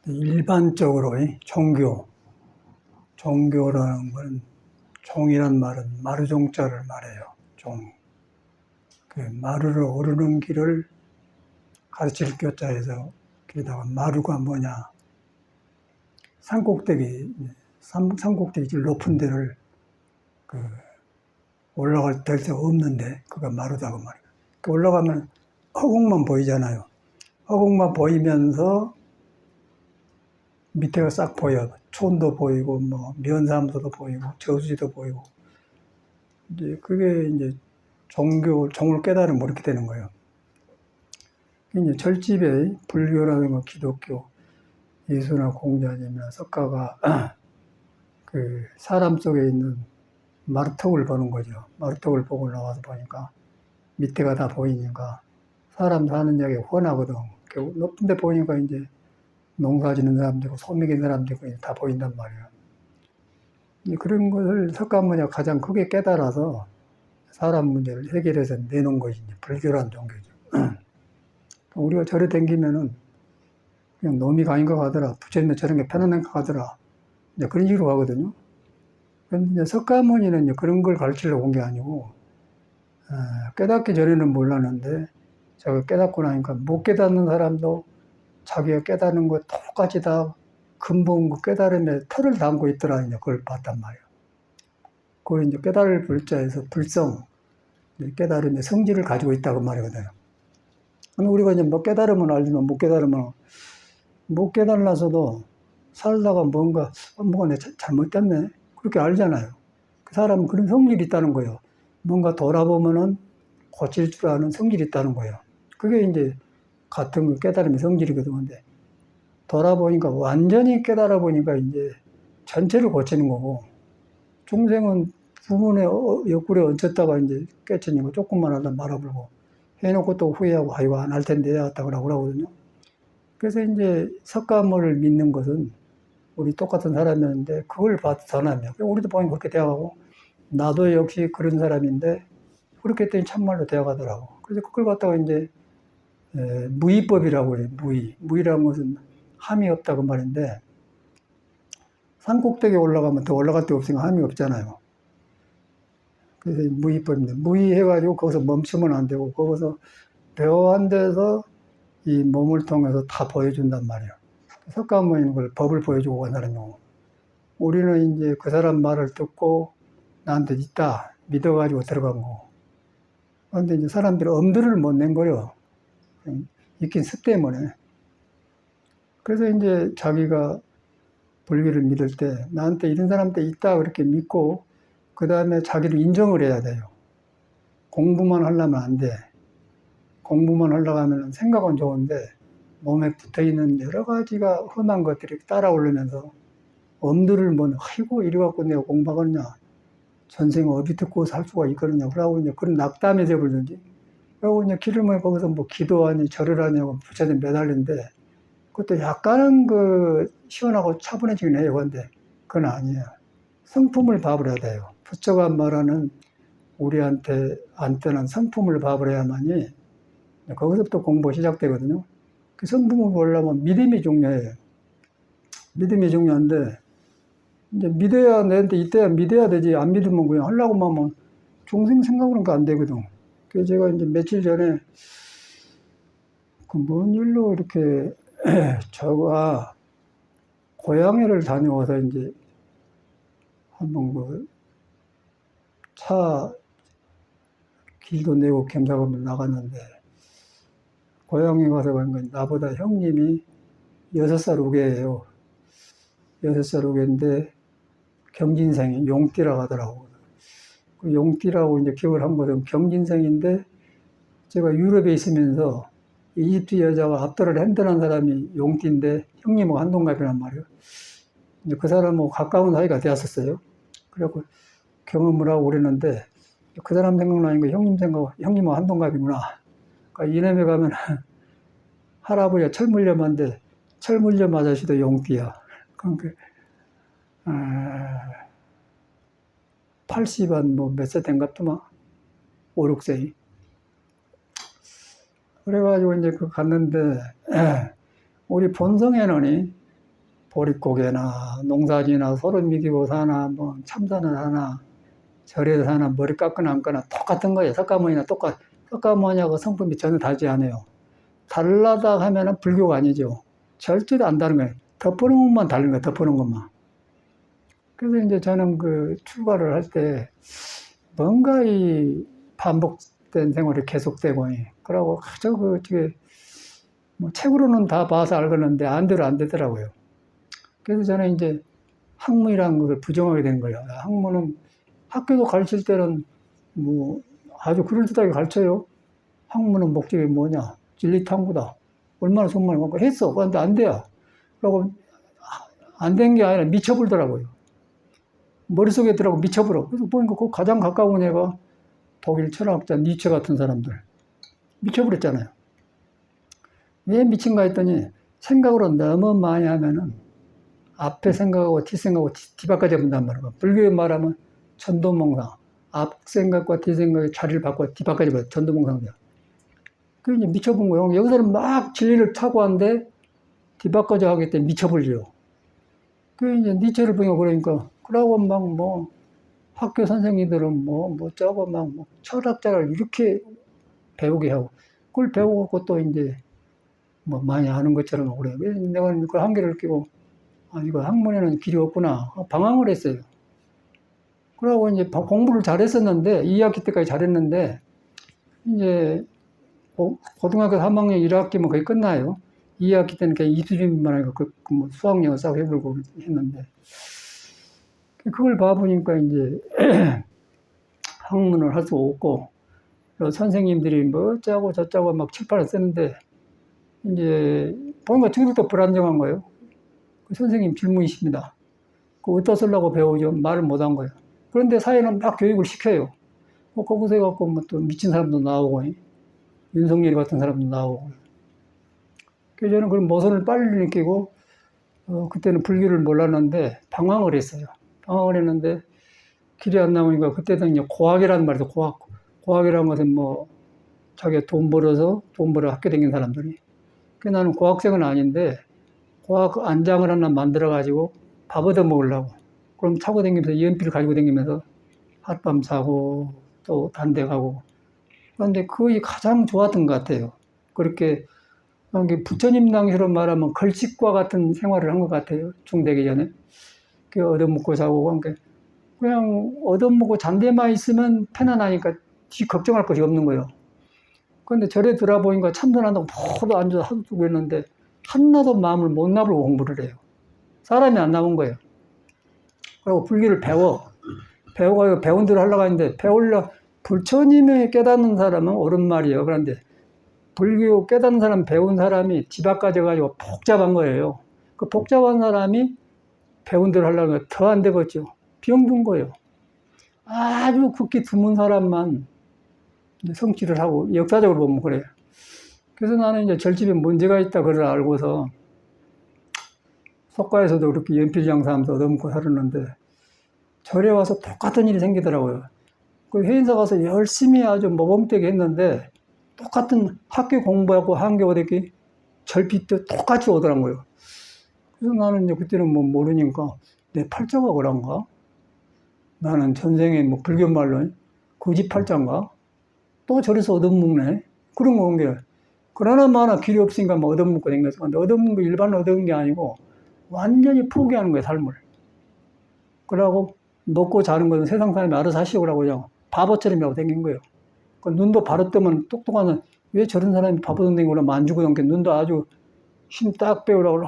일반적으로 종교라는 건 종이란 말은 마루종자를 말해요. 종. 그 마루를 오르는 길을 가르칠 교자에서 거기다가 마루가 뭐냐? 산꼭대기 제일 높은 데를 그 올라갈 데가 없는데 그가 마루다고 말이에요. 그 올라가면 허공만 보이잖아요. 허공만 보이면서 밑에가 싹 보여. 촌도 보이고 뭐 면사무소도 보이고 저수지도 보이고. 이제 그게 이제 종을 깨달으면 이렇게 되는 거예요. 이제 절집에 불교라든가 기독교, 예수나 공자님이나 석가가 그 사람 속에 있는 마루턱을 보는 거죠. 마루턱을 보고 나와서 보니까 밑에가 다 보이니까 사람 사는 데가 훤하거든. 높은 데 보니까 이제 농사 짓는 사람들이고 소매긴 사람들이고 다 보인단 말이에요. 그런 것을 석가모니가 가장 크게 깨달아서 사람 문제를 해결해서 내놓은 것이 불교라는 종교죠. 우리가 절에 댕기면은 그냥 놈이 가인 것 같더라. 부처님은 저런 게 편안한 것 같더라. 이제 그런 식으로 가거든요. 그런데 석가모니는 이제 그런 걸 가르치려고 온 게 아니고, 깨닫기 전에는 몰랐는데, 제가 깨닫고 나니까 못 깨닫는 사람도 자기가 깨닫는 거 똑같이 다 근본 그 깨달음에 털을 담고 있더라. 이제 그걸 봤단 말이에요. 그걸 이제 깨달을 불자에서 불성, 깨달음의 성질을 가지고 있다고 말이거든요. 우리가 이제 뭐 깨달으면 알지만 못 깨달아서도 살다가 뭐가 내가 잘못됐네. 그렇게 알잖아요. 그 사람은 그런 성질이 있다는 거예요. 뭔가 돌아보면은 고칠 줄 아는 성질이 있다는 거예요. 그게 이제 같은 그 깨달음의 성질이거든요. 근데 돌아보니까 완전히 깨달아 보니까 이제 전체를 고치는 거고, 중생은 부모의 옆구리에 얹혔다가 이제 깨치니까 조금만 하다 말아버리고 해놓고 또 후회하고 아이고 안 할 텐데 해야겠다 그러거든요. 그래서 이제 석가모니를 믿는 것은 우리 똑같은 사람이었는데 그걸 봐도 사람이야. 우리도 보니까 그렇게 되어가고 나도 역시 그런 사람인데 그렇게 했더니 참말로 되어가더라고. 그래서 그걸 갖다가 이제 무의법이라고 해요. 무의라는 것은 함이 없다고 말인데 산꼭대기에 올라가면 더 올라갈 데 없으니까 함이 없잖아요. 그래서 무의법입니다. 무의해가지고 거기서 멈추면 안 되고 거기서 묘한 데서 이 몸을 통해서 다 보여준단 말이에요. 석가모니는 그걸 법을 보여주고 간 사람이고 우리는 이제 그 사람 말을 듣고 나한테 있다 믿어가지고 들어간 거고. 그런데 이제 사람들이 엄두를 못 낸 거예요. 있긴 습 때문에. 그래서 이제 자기가 불교를 믿을 때 나한테 이런 사람들 있다 그렇게 믿고 그 다음에 자기를 인정을 해야 돼요. 공부만 하려면 안 돼. 공부만 하려고 하면 생각은 좋은데 몸에 붙어있는 여러 가지가 험한 것들이 따라오르면서 엄두를 못, 아이고 이래갖고 내가 공부하겠냐. 전생 어디 듣고 살 수가 있거든요. 그러고 이제 그런 낙담이 되버리든지. 그러고 이제 기름을 거기서 뭐 기도하니 절을 하냐고 부처님 매달리는데 그것도 약간은 그 시원하고 차분해지긴 해요. 근데 그건 아니에요. 성품을 봐버려야 돼요. 부처가 말하는 우리한테 안 떠난 성품을 봐버려야만이 거기서부터 공부 시작되거든요. 그 성품을 보려면 믿음이 중요해요. 믿음이 중요한데 이제 믿어야 내한테 이때야 믿어야 되지 안 믿으면 그냥 하려고만 하면 중생 생각으로는 안 되거든. 그래서 제가 이제 며칠 전에 그 뭔 일로 이렇게 저가 고향에를 다녀와서 이제 한번 그 차 길도 내고 겸사겸사 나갔는데 고향에 가서 보니까 나보다 형님이 6살 우계예요. 6살 우계인데 경진생이 용띠라고 하더라고. 그 용띠라고 이제 기억을 한 것은 경진생인데 제가 유럽에 있으면서 이집트 여자가 압도를 핸들한 사람이 용띠인데 형님하고 한동갑이란 말이에요. 이제 그 사람하고 가까운 사이가 되었었어요. 그래갖고 경험을 하고 그랬는데 그 사람 생각나니까 형님하고 한동갑이구나. 그러니까 이남에 가면 할아버지가 철물점한데 철물점 아저씨도 용띠야. 그러니까 80한 뭐 몇 세 된갑더만 5, 6세. 그래가지고 이제 그 갔는데, 우리 본성에는 보릿고개나 농사지나 서로 미기고 사나, 뭐 참선을 하나, 절에서 사나, 머리 깎거나 안거나 똑같은 거예요. 석가모니나 석가모니하고 성품이 전혀 다르지 않아요. 달라다 하면은 불교가 아니죠. 절대로 안 다른 거예요. 덮어놓은 것만 다른 거예요. 덮어놓은 것만. 그래서 이제 저는 그 출가를 할 때 뭔가 이 반복된 생활이 계속되고, 그러고 아주 어떻게 뭐 책으로는 다 봐서 알겠는데 안 되더라고요. 그래서 저는 이제 학문이라는 걸 부정하게 된 거예요. 학문은 학교도 가르칠 때는 뭐 아주 그럴듯하게 가르쳐요. 학문은 목적이 뭐냐? 진리탐구다. 얼마나 정말 많고 했어. 그런데 안 돼요. 그러고 안 된 게 아니라 미쳐버리더라고요. 머릿속에 들어가고 미쳐버려. 그래서 보니까 그 가장 가까운 애가 독일 철학자 니체 같은 사람들. 미쳐버렸잖아요. 왜 미친가 했더니 생각으로 너무 많이 하면은 앞에 생각하고 뒷생각하고 뒤바꿔 본단 말이에요. 불교에 말하면 천도몽상. 앞 생각과 뒤 생각의 자리를 바꿔 뒤바꿔 버려. 천도몽상이야. 그 이제 미쳐본 거예요. 여기서는 막 진리를 타고한데 뒤바꿔져 하기 때문에 미쳐버리죠. 그 이제 니체를 보니까 그러고 막 뭐 학교 선생님들은 뭐 짜고 막 철학자를 이렇게 배우게 하고 그걸 배우고 또 이제 뭐 많이 아는 것처럼 그래요. 내가 그 한계를 끼고 이거 학문에는 길이 없구나. 방황을 했어요. 그러고 이제 공부를 잘했었는데 2학기 때까지 잘했는데 이제 고등학교 3학년 1학기면 거의 끝나요. 2학기 때는 그냥 입수준비만 하고 뭐 수학영어 싹 해보고 했는데 그걸 봐보니까 이제 학문을 할 수 없고 선생님들이 뭐 짜고 저짜고 막 칠판을 쓰는데 이제 보니까 저들도 불안정한 거예요. 그 선생님 질문이십니다. 그 어디다 쓰려고 배우죠? 말을 못한 거예요. 그런데 사회는 막 교육을 시켜요. 거기서 해갖고 뭐 또 미친 사람도 나오고 윤석열 같은 사람도 나오고 그래서 저는 그런 모선을 빨리 느끼고 그때는 불교를 몰랐는데 방황을 했어요. 방황을 했는데 길이 안 나오니까 그때도 이제 고학이라는 말이죠. 고학이라는 것은 뭐 자기가 돈 벌어 학교 다니는 사람들이. 그래서 나는 고학생은 아닌데 고학 안장을 하나 만들어가지고 밥 얻어 먹으려고. 그럼 차고 다니면서 연필을 가지고 다니면서 하룻밤 자고 또 단대 가고. 그런데 그게 가장 좋았던 것 같아요. 그렇게 부처님 당시로 말하면 걸식과 같은 생활을 한 것 같아요. 중되기 전에. 그 얻어먹고 자고 그냥 얻어먹고 잔대만 있으면 편안하니까 뒤 걱정할 것이 없는 거예요. 그런데 절에 들어보니까 참선한다고 모두 앉아서 하도 두고 있는데 하나도 마음을 못 나불고 공부를 해요. 사람이 안 나온 거예요. 그리고 불교를 배워가지고 배운 대로 하려고 하는데 부처님이 깨닫는 사람은 옳은 말이에요. 그런데 불교 깨닫는 사람, 배운 사람이 뒤바꿔져 가지고 복잡한 거예요. 그 복잡한 사람이 배운 대로 하려고 하면 더 안 되겠죠. 병든 거예요. 아주 극히 드문 사람만 성취를 하고, 역사적으로 보면 그래요. 그래서 나는 이제 절집에 문제가 있다, 그걸 알고서, 속가에서도 그렇게 연필 장사하면서 얻어먹고 살았는데, 절에 와서 똑같은 일이 생기더라고요. 그 회인사 가서 열심히 아주 모범되게 했는데, 똑같은 학교 공부하고 한교 어디 절빚도 똑같이 오더라고요. 그래서 나는 이제 그때는 뭐 모르니까, 내 팔자가 그런가? 나는 전생에 뭐 불교 말로 거짓팔자인가? 또 저래서 얻어먹네? 그런 거 온 게. 그러나 마나 길이 없으니까 뭐 얻어먹고 댕겼어. 근데 얻어먹는 거 일반 얻어먹는 게 아니고 완전히 포기하는 거예요, 삶을. 그러고 먹고 자는 것은 세상 사람이 알아서 하시오라고 그냥 바보처럼 하고 댕긴 거예요. 그 눈도 바로 뜨면 똑똑한, 왜 저런 사람이 바보 댕기고 만주고 댕겨? 눈도 아주 힘 딱 빼오라고,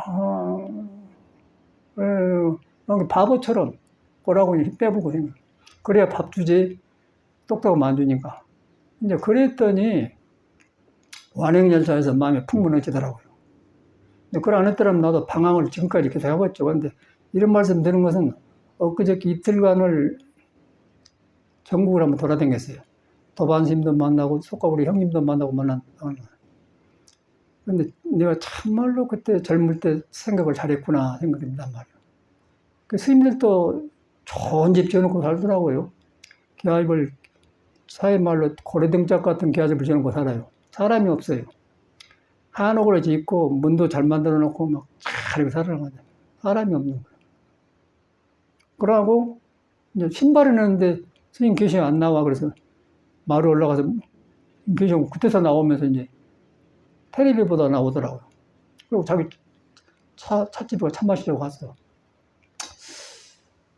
바보처럼 보라고 힘 빼보고 댕겨. 그래야 밥 주지. 똑똑하고 만주니까. 이제 그랬더니 완행열차에서 마음이 풍문해지더라고요. 근데 그걸 안 했더라면 나도 방황을 지금까지 이렇게 해왔죠. 근데 이런 말씀 드는 것은 엊그저께 이틀간을 전국을 한번 돌아다녔어요. 도반스님도 만나고 속가부리 형님도 만나고 근데 내가 참말로 그때 젊을 때 생각을 잘했구나 생각이 든단 말이에요. 그 스님들도 좋은 집 지어놓고 살더라고요. 기아집을 사회 말로 고래등짝 같은 기아집을 지어놓고 살아요. 사람이 없어요. 한옥으로 짓고 문도 잘 만들어 놓고 막 잘 이렇게 살아가는데 사람이 없는 거예요. 그러고 이제 신발을 넣는데 스님 계시 안 나와. 그래서 마루 올라가서 계시 그때서 나오면서 이제 테레비 보다 나오더라고요. 그리고 자기 찻집에 차 마시려고 갔어.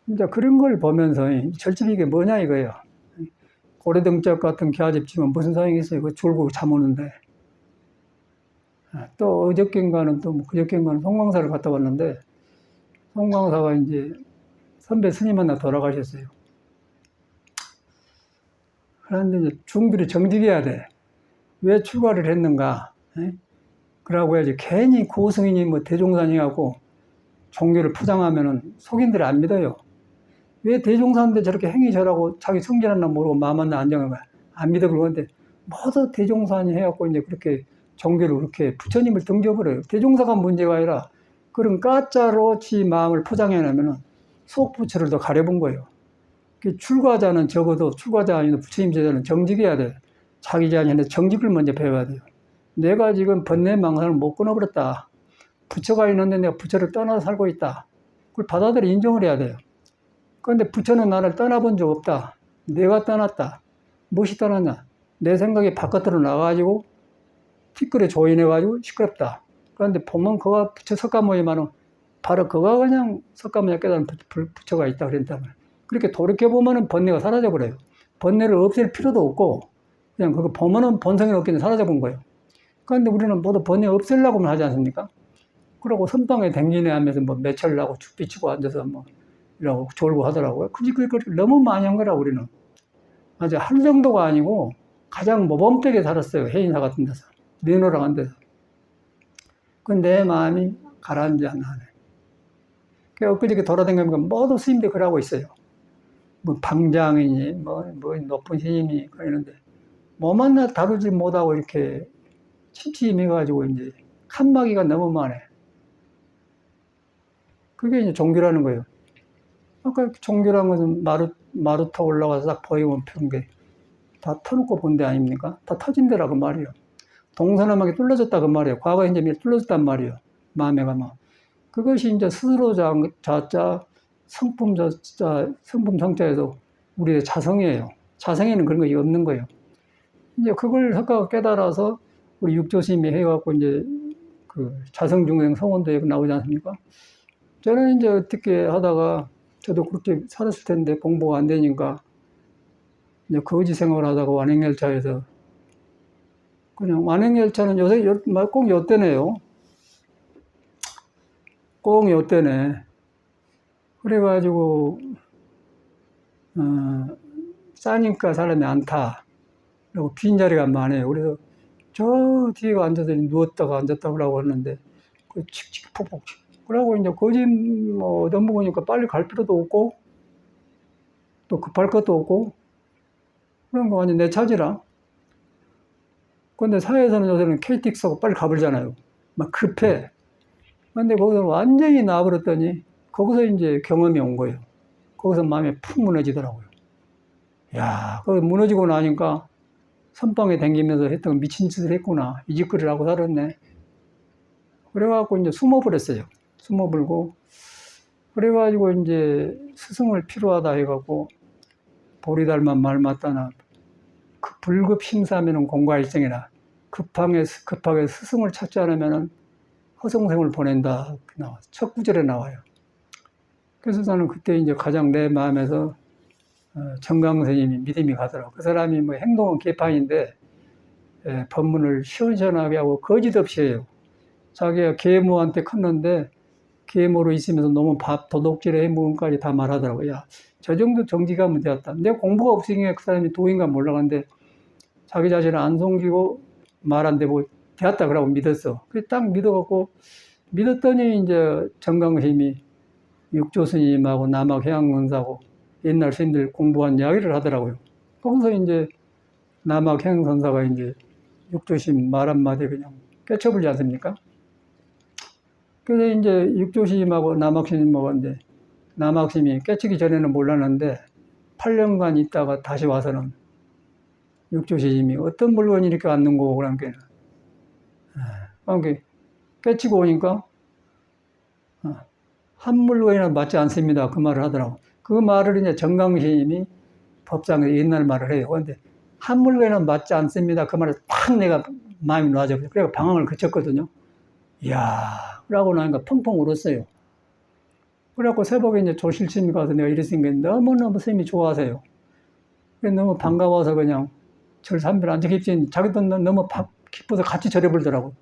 이제 그런 걸 보면서 절집이 이게 뭐냐 이거예요. 고래등짝 같은 기아집 지면 무슨 소용이 있어요. 그 졸고 잠 오는데. 또 어저께인가는 또 그저께인가는 송광사를 갔다 왔는데 송광사가 이제 선배 스님 하나 돌아가셨어요. 그런데 이제 중들이 정직해야 돼. 왜 출가를 했는가? 그러고 해야지. 괜히 고승이니 뭐 대종사님하고 종교를 포장하면은 속인들이 안 믿어요. 왜 대종사인데 저렇게 행위 저라고 자기 성질하나 모르고 마음 하나 안정한 거야. 안 믿어 그러는데 모두 대종사니 해갖고 이제 그렇게 종교를 그렇게 부처님을 등져버려요. 대종사가 문제가 아니라 그런 가짜로 지 마음을 포장해내면은 속 부처를 더 가려본 거예요. 출가자는 적어도 출가자 아니면 부처님 제자는 정직해야 돼. 자기 자신의 정직을 먼저 배워야 돼요. 내가 지금 번뇌 망상을 못 끊어버렸다. 부처가 있는데 내가 부처를 떠나서 살고 있다. 그걸 받아들여 인정을 해야 돼요. 그런데 부처는 나를 떠나본 적 없다. 내가 떠났다. 무엇이 떠났냐? 내 생각이 바깥으로 나가가지고 티끌에 조인해가지고 시끄럽다. 그런데 보면 그가 부처 석가모니만은 바로 그가 그냥 석가모니가 깨달은 부처가 있다 그랬단 말이에요. 그렇게 돌이켜보면은 번뇌가 사라져버려요. 번뇌를 없앨 필요도 없고 그냥 그거 보면은 본성이 없기는 사라져본 거예요. 그런데 우리는 모두 번뇌 없애려고만 하지 않습니까? 그러고 선방에 댕기네 하면서 뭐 매철 나고 죽비치고 앉아서 뭐 이러고 졸고 하더라고요. 그걸 너무 많이 한 거라 우리는. 아주 할 정도가 아니고 가장 모범되게 살았어요. 해인사 같은 데서. 내노랑한 데서. 내 마음이 가라앉지 않나 하네. 엊그저께 돌아다니니까 모두 스님들 그러고 있어요. 뭐 방장이니 뭐 높은 스님이 그러는데 뭐만 나 다루지 못하고 이렇게 침침해가지고 이제 칸막이가 너무 많아. 그게 이제 종교라는 거예요. 아까 종교라는 것은 마루 타 올라가서 딱 보이면 펴는 게 다 터놓고 본 데 아닙니까? 다 터진 데라고 말이에요. 동서남북이 뚫려졌다 그 말이에요. 과거에 이제 뚫려졌단 말이에요. 마음에 가면. 그것이 이제 스스로 자자, 성품 자자, 성품 성자에서 우리의 자성이에요. 자성에는 그런 것이 없는 거예요. 이제 그걸 석가가 깨달아서 우리 육조심이 해갖고 이제 그 자성중생 성원도에 나오지 않습니까? 저는 이제 어떻게 하다가 저도 그렇게 살았을 텐데 공부가 안 되니까 이제 거지 생활을 하다가 완행열차에서 그냥 완행열차는 요새 꼭 요때네요. 꼭 요때네. 그래가지고 싸니까 사람이 안 타. 그리고 빈자리가 많아요. 그래서 저 뒤에 앉아서 누웠다가 앉았다 그러고 하는데 그 칙칙 폭폭 그러고 이제 거지 뭐 얻어먹으니까 빨리 갈 필요도 없고 또 급할 것도 없고 그런 거 완전 내 차지라. 근데 사회에서는 요새는 KTX하고 빨리 가버리잖아요. 막 급해. 근데 거기서 완전히 나와버렸더니 거기서 이제 경험이 온 거예요. 거기서 마음이 푹 무너지더라고요. 야, 거기 무너지고 나니까 선방에 댕기면서 했던 미친 짓을 했구나. 이 짓거리를 하고 살았네. 그래갖고 이제 숨어버렸어요. 숨어버리고. 그래가지고 이제 스승을 필요하다 해갖고 보리달만 말 맞다나 그 불급 심사하면은 공과일생이라 급하게 스승을 찾지 않으면은 허송생을 보낸다. 첫 구절에 나와요. 그래서 저는 그때 이제 가장 내 마음에서 정강 스님이 믿음이 가더라고. 그 사람이 뭐 행동은 개판인데 법문을 시원시원하게 하고 거짓 없이 해요. 자기가 계모한테 컸는데 계모로 있으면서 너무 도둑질에 해묵음까지 다 말하더라고요. 야, 저 정도 정직하면 되었다. 내가 공부가 없으니까 그 사람이 도인가 몰라갔는데 자기 자신을 안 속이고 말한데 뭐 되었다 그러고 믿었어. 그래 딱 믿어갖고 믿었더니 이제 정강스님이 육조스님하고 남학해양선사하고 옛날 스님들 공부한 이야기를 하더라고요. 거기서 이제 남학해양선사가 이제 육조스님 말 한마디 그냥 깨쳐버리지 않습니까? 그래서 이제 육조스님하고 남학스님하고 이제 남학스님이 깨치기 전에는 몰랐는데 8년간 있다가 다시 와서는 육조스님이 어떤 물건이 이렇게 왔는 거고 그런 게 이렇게 깨치고 오니까 한물건이나 맞지 않습니다. 그 말을 하더라고. 그 말을 이제 정강스님이 법상에서 옛날 말을 해요. 그런데 한물건이나 맞지 않습니다. 그 말을 딱 내가 마음이 놓아져. 그래서 방황을 그쳤거든요. 이야, 그러고 나니까 펑펑 울었어요. 그래갖고 새벽에 이제 조실스님이 가서 내가 이랬으니까 너무너무 스님이 좋아하세요. 그래서 너무 반가워서 그냥 절 삼별 안 지켰지. 자기도 너무 기뻐서 같이 절해버리더라고.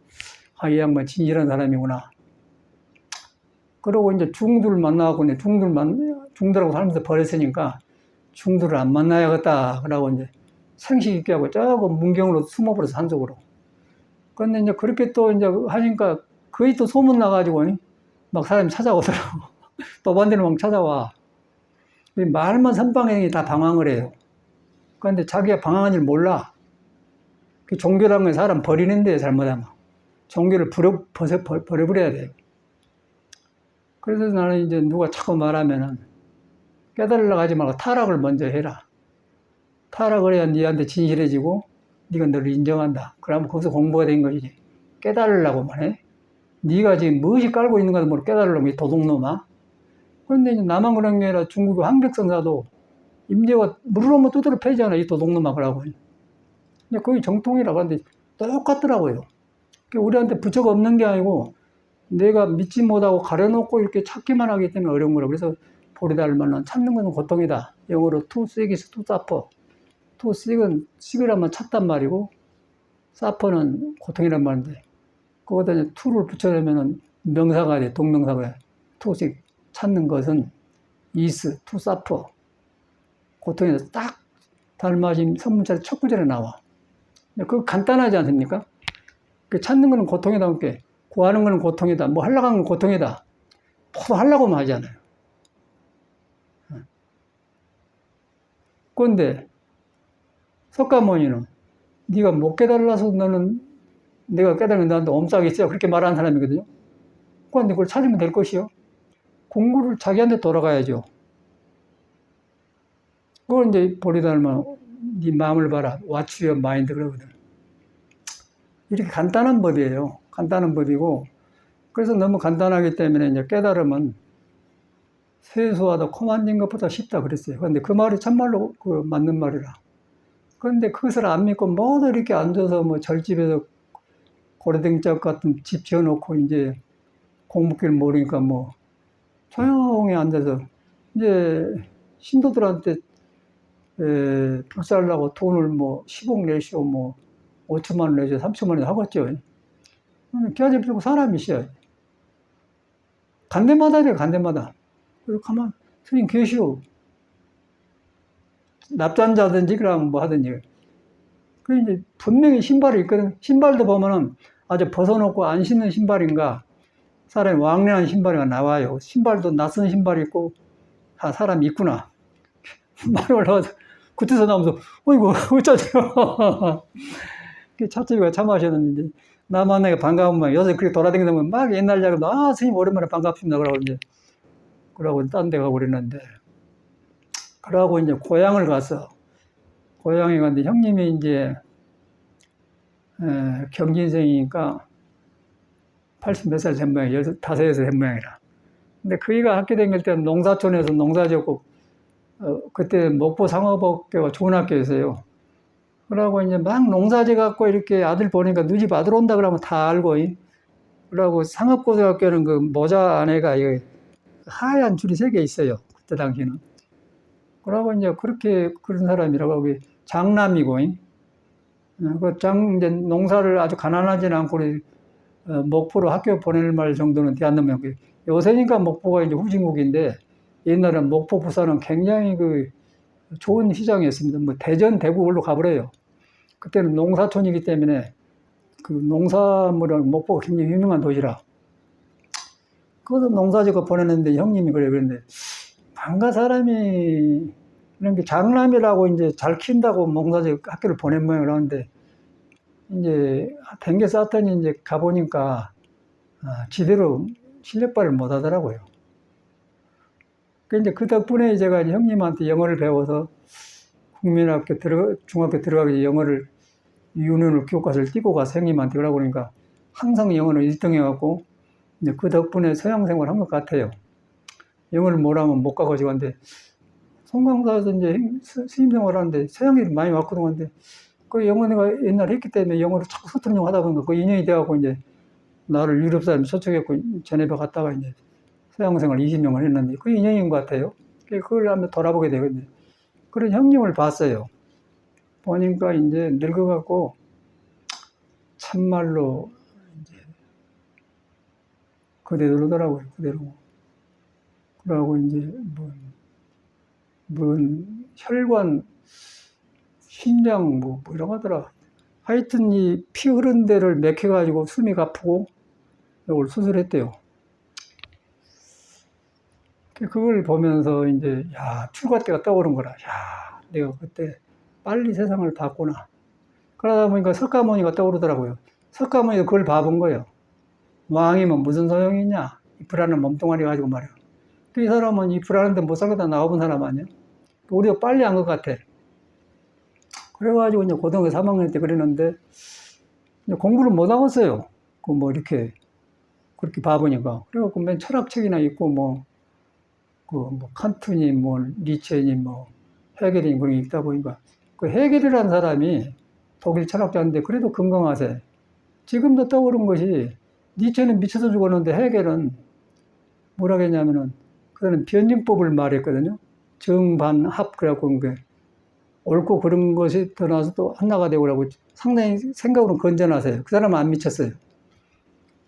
아, 이 양반 진실한 사람이구나. 그러고 이제 중들을 만나갖고 중들하고 살면서 버렸으니까 중들을 안 만나야겠다. 그러고 이제 생식 있게 하고 조금 문경으로 숨어버려서 산속으로. 그런데 이제 그렇게 또 이제 하니까 거의 또 소문 나가지고 막 사람이 찾아오더라고. 또 반대로 막 찾아와. 말만 선방행이 다 방황을 해요. 그런데 자기가 방황한 줄 몰라. 그 종교라는 건 사람 버리는데 잘못하면. 종교를 버려버려야 돼요. 그래서 나는 이제 누가 자꾸 말하면은 깨달으려고 하지 말고 타락을 먼저 해라. 타락을 해야 니한테 진실해지고 네가 너를 인정한다. 그러면 거기서 공부가 된 것이지. 깨달으려고만 해. 네가 지금 무엇이 깔고 있는 가도 모르고 깨달으려면 이 도둑놈아. 그런데 나만 그런 게 아니라 중국의 황백성사도 임재가 물을 한번 두드려 패잖아. 이 도둑놈아 그러고. 근데 거의 정통이라고 하는데 똑같더라고요. 우리한테 부처가 없는 게 아니고 내가 믿지 못하고 가려놓고 이렇게 찾기만 하기 때문에 어려운 거라. 그래서 보리달만은 찾는 것은 고통이다. 영어로 to seek is to suffer. to seek은 seek이라면 찾단 말이고 suffer는 고통이란 말인데 거기다 이제 to를 붙여놓으면 명사가 돼. 동명사가 돼. to seek 찾는 것은 is to suffer. 고통이다. 딱 달맞임 선문자리 첫 구절에 나와. 그거 간단하지 않습니까? 찾는 거는 고통이다. 함께 구하는 거는 고통이다. 뭐 하려고 하는 건 고통이다. 모두 하려고만 하잖아요. 그런데 석가모니는 네가 못 깨달아서 너는 내가 깨달으면 너한테 옴싹이 있어. 그렇게 말하는 사람이거든요. 그런데 그걸 찾으면 될 것이요. 공부를 자기한테 돌아가야죠. 그걸 이제 보리달만 네 마음을 봐라. Watch your mind 그러거든. 이렇게 간단한 법이에요. 간단한 법이고 그래서 너무 간단하기 때문에 이제 깨달으면 세수하다 코 만진 것보다 쉽다 그랬어요. 그런데 그 말이 참말로 그 맞는 말이라. 그런데 그것을 안 믿고 모두 이렇게 앉아서 뭐 절집에서 고래등짝 같은 집 지어놓고 이제 공부길 모르니까 뭐 조용히 앉아서 이제 신도들한테 불살라고 돈을 뭐 10억 내시오 뭐 5천만 원 내시오 3천만 원 하겠죠. 기아제 필고 사람이 있어요. 간대마다 이래 간대마다. 그리고 가만 스님 계시오. 납잔자든지 그러면 뭐 하든지. 그 이제 분명히 신발이 있거든. 신발도 보면은 아주 벗어놓고 안 신는 신발인가 사람이 왕래한 신발이 나와요. 신발도 낯선 신발이 있고 다 사람이 있구나. 말이 올라가서 그때서 나오면서 어이구 어쩌죠. 차집이가 차 마셨는데 나만 내가 반가우면 요새 그렇게 돌아다니면 막 옛날 작업도 스님 오랜만에 반갑습니다 그러고 이제 그러고 딴 데 가고 그랬는데 그러고 이제 고향을 가서 고향에 갔는데 형님이 이제 경진생이니까 80 몇 살 된 모양이에요. 15에서 된 모양이라. 근데 그이가 학교 다닐 때는 농사촌에서 농사 지었고 그때 목포 상업학교가 좋은 학교였어요. 그러고 이제 막 농사지 갖고 이렇게 아들 보니까 누집 아들 온다 그러면 다 알고 그러고 상업고등학교는 그 모자 안에가 하얀 줄이 3개 있어요. 그때 당시는. 그러고 이제 그렇게 그런 사람이라고 장남이고 이제 농사를 아주 가난하지는 않고 목포로 학교 보낼 말 정도는 되었는면 요새니까 목포가 이제 후진국인데 옛날엔 목포 부산은 굉장히 그 좋은 시장이었습니다. 뭐 대전 대구로 가버려요. 그때는 농사촌이기 때문에 그 농사물은 목포가 굉장히 유명한 도시라. 그것도 농사지고 보냈는데 형님이 그랬는데 방가 사람이 이런 게 장남이라고 이제 잘 키운다고 농사지 학교를 보낸 모양을 하는데 이제 댕겨 쌓더니 이제 가보니까 지대로 실력 발휘를 못 하더라고요. 이제 그 덕분에 제가 형님한테 영어를 배워서 중학교 들어가기 전에 영어를 유년을 교과서를 띄고 가서 형님한테 그러고 그러니까 항상 영어를 1등 해갖고, 이제 그 덕분에 서양 생활을 한 것 같아요. 영어를 못하면 못 가가지고 하는데, 송강사에서 이제 스님 생활을 하는데, 서양인이 많이 왔거든. 근데, 그 영어 내가 옛날에 했기 때문에 영어를 자꾸 서투른 하다 보니까 그 인연이 돼갖고 이제, 나를 유럽 사람 초청했고, 제네바 갔다가 이제, 서양 생활 20년을 했는데, 그 인연인 것 같아요. 그걸 한번 돌아보게 되거든요. 그런 형님을 봤어요. 보니까 이제 늙어갖고, 참말로, 이제, 그대로더라고요, 그대로. 그러고 이제, 혈관, 심장, 이라고 하더라. 하여튼 이 피 흐른 데를 맥혀가지고 숨이 가쁘고, 이걸 수술했대요. 그걸 보면서 이제, 야, 출가 때가 떠오른 거라. 야, 내가 그때 빨리 세상을 봤구나. 그러다 보니까 석가모니가 떠오르더라고요. 석가모니도 그걸 봐본 거예요. 왕이면 무슨 소용이 있냐? 이 불안한 몸뚱아리 가지고 말이야. 이 사람은 이 불안한데 못 살겠다 나와본 사람 아니야? 우리가 빨리 한 것 같아. 그래가지고 이제 고등학교 3학년 때 그랬는데, 공부를 못 하겠어요. 이렇게, 그렇게 봐보니까. 그래갖고 맨 철학책이나 있고, 칸트니, 니체니, 헤겔이 그런 게 있다 보니까. 그 헤겔이라는 사람이 독일 철학자인데, 그래도 건강하세. 지금도 떠오른 것이, 니체는 미쳐서 죽었는데, 헤겔은 뭐라 했냐면은, 그 사람은 변증법을 말했거든요. 정반합, 그래갖고, 옳고 그런 것이 드러나서 또 하나가 되고 그러고 상당히 생각으로는 건전하세요. 그 사람은 안 미쳤어요.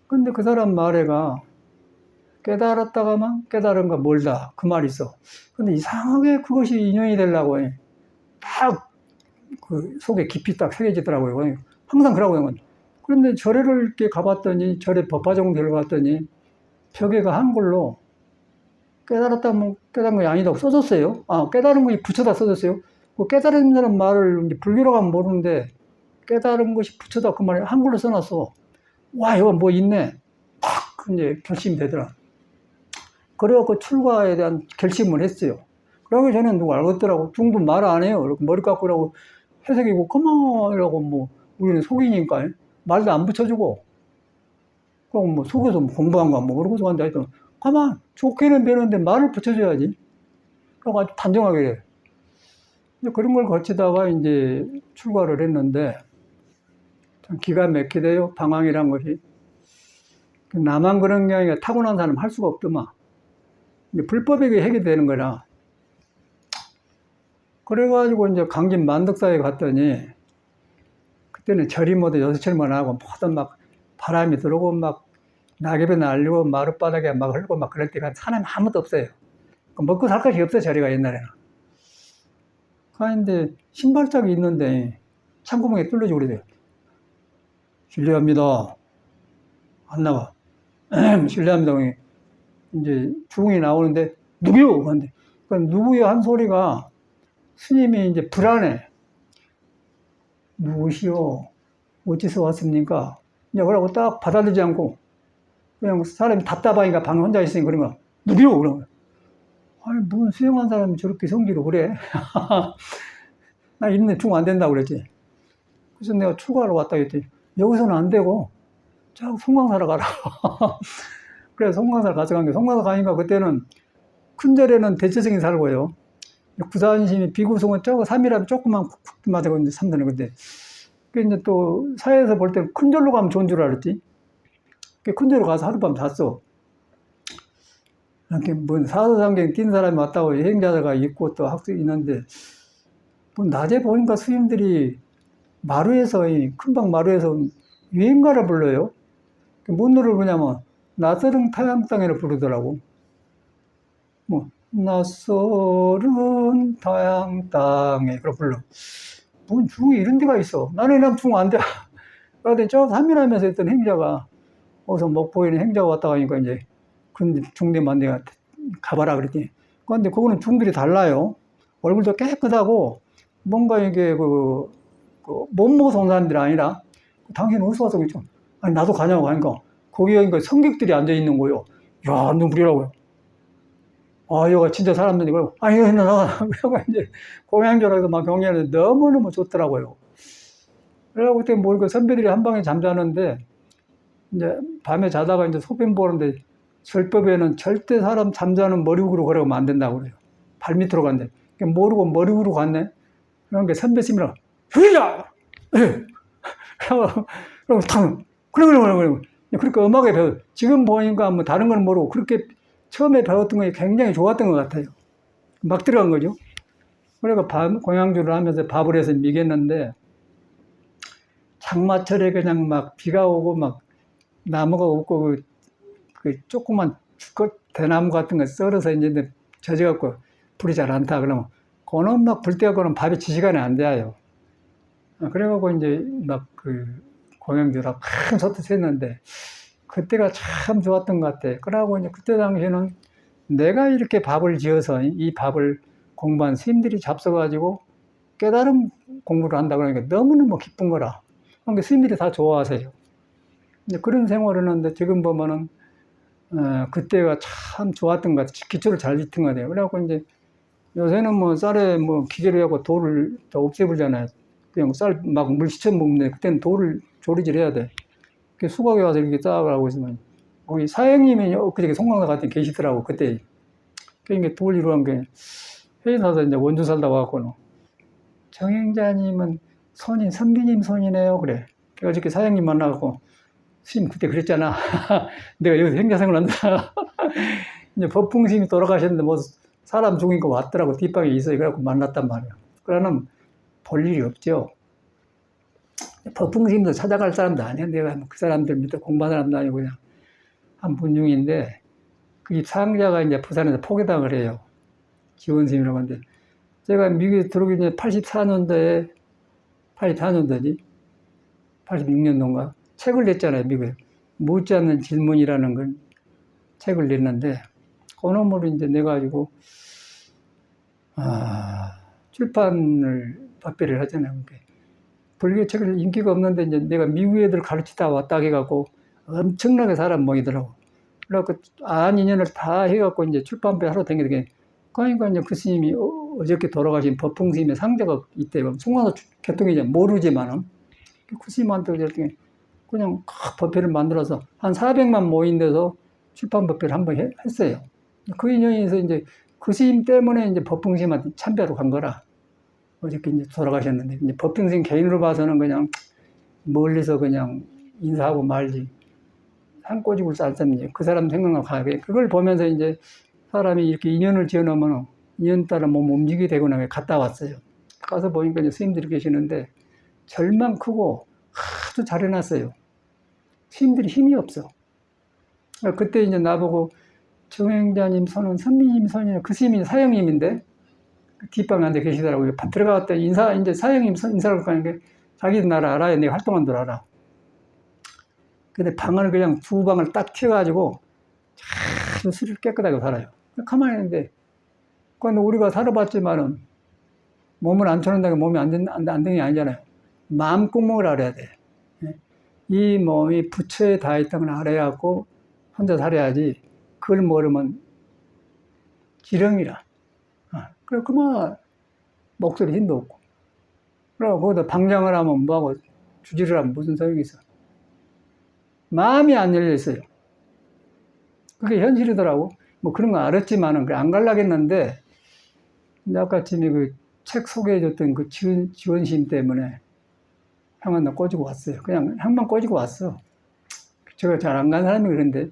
근데 그 사람 말에가 깨달았다가만 깨달은가 멀다. 그 말이 있어. 근데 이상하게 그것이 인연이 되려고 딱 그 속에 깊이 딱 새겨지더라고요. 항상 그러고요. 그런데 절에를 이렇게 가봤더니, 절에 법화종대를 갔더니, 벽에가 한글로 깨달았다면 깨달은 것이 아니다고 써졌어요. 깨달은 것이 붙여다 써졌어요. 그 깨달은다는 말을 이제 불교로 가면 모르는데, 깨달은 것이 붙여다 그 말을 한글로 써놨어. 와, 이거 뭐 있네. 탁, 이제 결심이 되더라. 그래갖고 출가에 대한 결심을 했어요. 그러고 저는 누구 알겠더라고. 중도 말 안 해요. 머리 깎으라고 해석이고, 그만이라고 우리는 속이니까 말도 안 붙여주고. 그럼 속에서 공부한 거 그러고서 한다 했더니, 가만, 좋게는 되는데 말을 붙여줘야지. 그러고 아주 단정하게 그래. 그런 걸 거치다가 이제 출가를 했는데, 참 기가 막히대요. 방황이란 것이. 나만 그런 게 아니라 타고난 사람 할 수가 없더만. 불법에 해결되는 거라. 그래가지고 이제 강진 만덕사에 갔더니, 그때는 절이 모두 6철만 하고, 모든 바람이 들어오고, 낙엽이 날리고, 마룻바닥에 흘고 그럴 때가 사람이 아무도 없어요. 먹고 살 것이 없어요, 저리가 옛날에는. 그런데 신발짝이 있는데, 창구멍에 뚫려지고 그래요. 실례합니다. 안 나와. 실례합니다. 이제 중이 나오는데, 누구요? 근데 누구요? 한 소리가 스님이 이제 불안해. 누구시오? 어디서 왔습니까? 이제 그러고 딱 받아들이지 않고, 그냥 사람이 답답하니까 방에 혼자 있으니 그런 거, 누구요? 그러면. 아니, 무슨 수영한 사람이 저렇게 성기로 그래? 나 있는데 중 안 된다고 그랬지. 그래서 내가 출가하러 왔다 했더니, 여기서는 안 되고, 저 송광사로 가라. 그래서 송광사를 가져간 게, 송광사 가니까 그때는 큰 절에는 대체성이 살고요. 구사신이 비구성은 저거 3이라면 조금만 쿡쿡 맞아고 이제 3단에 근데. 그 이제 또 사회에서 볼 때는 큰 절로 가면 좋은 줄 알았지. 큰 절로 가서 하룻밤 잤어. 이렇게 사서상경 뛴 사람이 왔다고 여행자가 있고 또 학생이 있는데, 낮에 보니까 스님들이 마루에서, 큰방 마루에서 유행가를 불러요. 뭔 노래를 부르냐면, 낯설은 타양 땅에를 부르더라고. 낯설은 타양 땅에, 그걸 불러. 뭔 중에 이런 데가 있어. 나는 이런 중 안 돼. 그러더니 저 삼일하면서 했던 행자가, 어디서 목포에는 행자가 왔다 가니까 이제, 근데 중대만 내가 가봐라 그랬더니. 그런데 그거는 중들이 달라요. 얼굴도 깨끗하고, 뭔가 이게 못 먹어서 온 사람들이 아니라, 당신 어디서 와서 그랬죠? 아니, 나도 가냐고 하니까, 거기에 성객들이 앉아있는 거예요. 야, 눈물이라고요. 여가 진짜 사람들이 그러고, 이거 나가. 그래서 이제 공양절에서 경연하는데 너무너무 좋더라고요. 그래서 그때 선배들이 한 방에 잠자는데, 이제 밤에 자다가 이제 소변 보는데 절법에는 절대 사람 잠자는 머리 위로 걸어가면 안 된다고 그래요. 발 밑으로 간대. 모르고 머리 위로 갔네. 그러니까 선배 스님이랑 휴야! 그러고 탕! 그래. 그렇게 음악에 배워. 지금 보니까 뭐 다른 건 모르고 그렇게 처음에 배웠던 게 굉장히 좋았던 것 같아요. 막 들어간 거죠. 그러니까 공양주를 하면서 밥을 해서 미겠는데 장마철에 그냥 막 비가 오고 막 나무가 없고 그 조그만 대나무 같은 거 썰어서 이제 젖어갖고 불이 잘 안 타. 그러면 그놈 막 불 때하고는 밥이 지시간에 안 돼요. 그래갖고 이제 막 그 공양주라 큰 소트 샜는데 그때가 참 좋았던 것 같아. 그러고 이제 그때 당시에는 내가 이렇게 밥을 지어서 이 밥을 공부한 스님들이 잡숴가지고 깨달음 공부를 한다 그러니까 너무너무 기쁜 거라. 그러니까 스님들이 다 좋아하세요. 이제 그런 생활을 하는데 지금 보면은 그때가 참 좋았던 것 같아요. 기초를 잘 짓은 것 같아요. 그래갖고 이제 요새는 뭐 쌀에 뭐 기계로 하고 돌을 다 없애버리잖아요. 그냥 쌀 막 물 씻어 먹는데 그때는 돌을 조리질 해야 돼. 수박에 와서 이렇게 짜고 있으면 거기 사장님이 엊그저께 송강사 같은 데 계시더라고 그때. 그러니까 돌 이루한 게 회사에서 이제 원주 살다 와갖고는 정행자님은 손이 선비님 손이네요 그래. 어저께 사장님 만나갖고 스님 그때 그랬잖아. 내가 여기서 행자생활 한다. 이제 법풍스님이 돌아가셨는데 뭐 사람 죽으니까 왔더라고. 뒷방에 있어요. 그래갖고 만났단 말이야. 그러면 볼 일이 없죠. 법풍스님도 찾아갈 사람도 아니야. 내가 그 사람들 밑에 공부한 사람도 아니고 그냥 한 분중인데 그 상자가 이제 부산에서 포교당을 해요. 지원스님이라고 하는데 제가 미국에 들어오기 전에 84년도지 86년도인가 책을 냈잖아요. 미국에 묻지 않는 질문이라는 걸 책을 냈는데 그 놈으로 이제 내가지고 출판을 발표를 하잖아요. 불교 책을 인기가 없는데 이제 내가 미국 애들 가르치다 왔다 해갖고 엄청나게 사람 모이더라고. 그래갖고 인연을 다 해갖고 이제 출판배 하러 다니게 그러니까 이제 그 스님이 어저께 돌아가신 법풍 스님의 상자가 있대요. 송강사 개통이죠. 모르지만은 그 스님한테 어저께 그냥 법회를 만들어서 한 400만 모인 데서 출판 법회를 한번 했어요. 그 인연에서 이제 그 스님 때문에 이제 법풍 스님한테 참배하러 간 거라. 어저께 이제 돌아가셨는데 이제 법풍 스님 개인으로 봐서는 그냥 멀리서 그냥 인사하고 말지. 한 꼬집을 쌀셈이지. 그 사람 생각나고 가게. 그걸 보면서 이제 사람이 이렇게 인연을 지어 놓으면 인연 따라 몸 움직이게 되거나 갔다 왔어요. 가서 보니까 이제 스님들이 계시는데 절만 크고 아주 잘 해놨어요. 스님들이 힘이 없어. 그때 이제 나보고 정행자님 손은 선미님 손이냐. 그 스님이 사형님인데 뒷방에 앉아 계시더라고요. 들어갔더니 이제 사형님 인사를 하니까 자기도 나를 알아요. 내가 활동한 줄 알아. 근데 방을 그냥 두 방을 딱 튀어가지고 아주 술을 깨끗하게 살아요. 가만히 있는데, 그런데 우리가 살아봤지만은 몸을 안 쳐놓는다고 몸이 안 되는 게 아니잖아요. 마음구멍을 알아야 돼. 이 몸이 부처에 닿아 있다는 걸 알아야고 혼자 살아야지. 그걸 모르면 지렁이라. 그래, 그만 목소리 힘도 없고. 그리고 거기다 방장을 하면 뭐하고 주지를 하면 무슨 소용이 있어. 마음이 안 열려있어요. 그게 현실이더라고. 뭐 그런 거 알았지만은 안 갈라겠는데, 아까 아침에 그 책 소개해줬던 그 지원심 때문에 향만 나 꼬지고 왔어요. 그냥 향만 꼬지고 왔어. 제가 잘 안 간 사람이 그런데.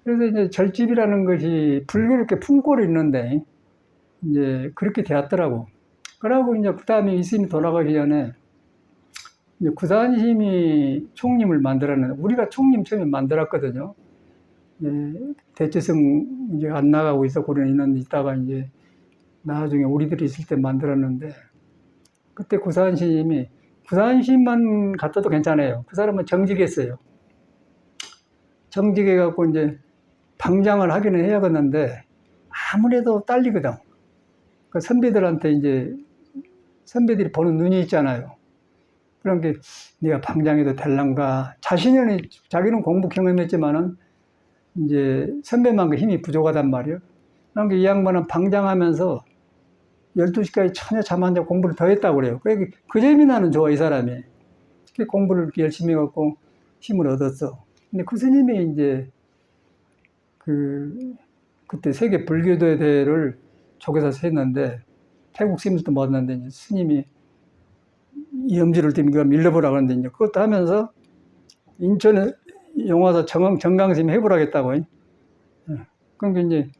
그래서 이제 절집이라는 것이 불교를 이렇게 품고를 있는데, 이제 그렇게 되었더라고. 그러고 이제 그 다음에 이 스님이 돌아가기 전에, 이제 구산심이 총림을 만들었는데, 우리가 총림 처음에 만들었거든요. 대체성 이제 안 나가고 있었고 있는데 있다가 이제 나중에 우리들이 있을 때 만들었는데, 그때 구산심이 구산심만 갖다도 괜찮아요. 그 사람은 정직했어요. 정직해갖고 이제 방장을 하기는 해야겠는데 아무래도 딸리거든. 그 선배들한테 이제 선배들이 보는 눈이 있잖아요. 그런 게 네가 방장해도 될란가. 자기는 공부 경험했지만은 이제 선배만큼 힘이 부족하단 말이에요. 그러니까 이 양반은 방장하면서 12시까지 천여 잠 안 자고 공부를 더 했다고 그래요. 그 점이 나는 좋아, 이 사람이. 공부를 이렇게 열심히 해갖고 힘을 얻었어. 근데 그 스님이 이제 그때 세계 불교대 대회를 조계사에서 했는데 태국 스님들도 모았는데 이제 스님이 이 염지를 때문에 밀려보라 그러는데 이제 그것도 하면서 인천에 용화사 정강스님이 해보라겠다고. 그러니까 이제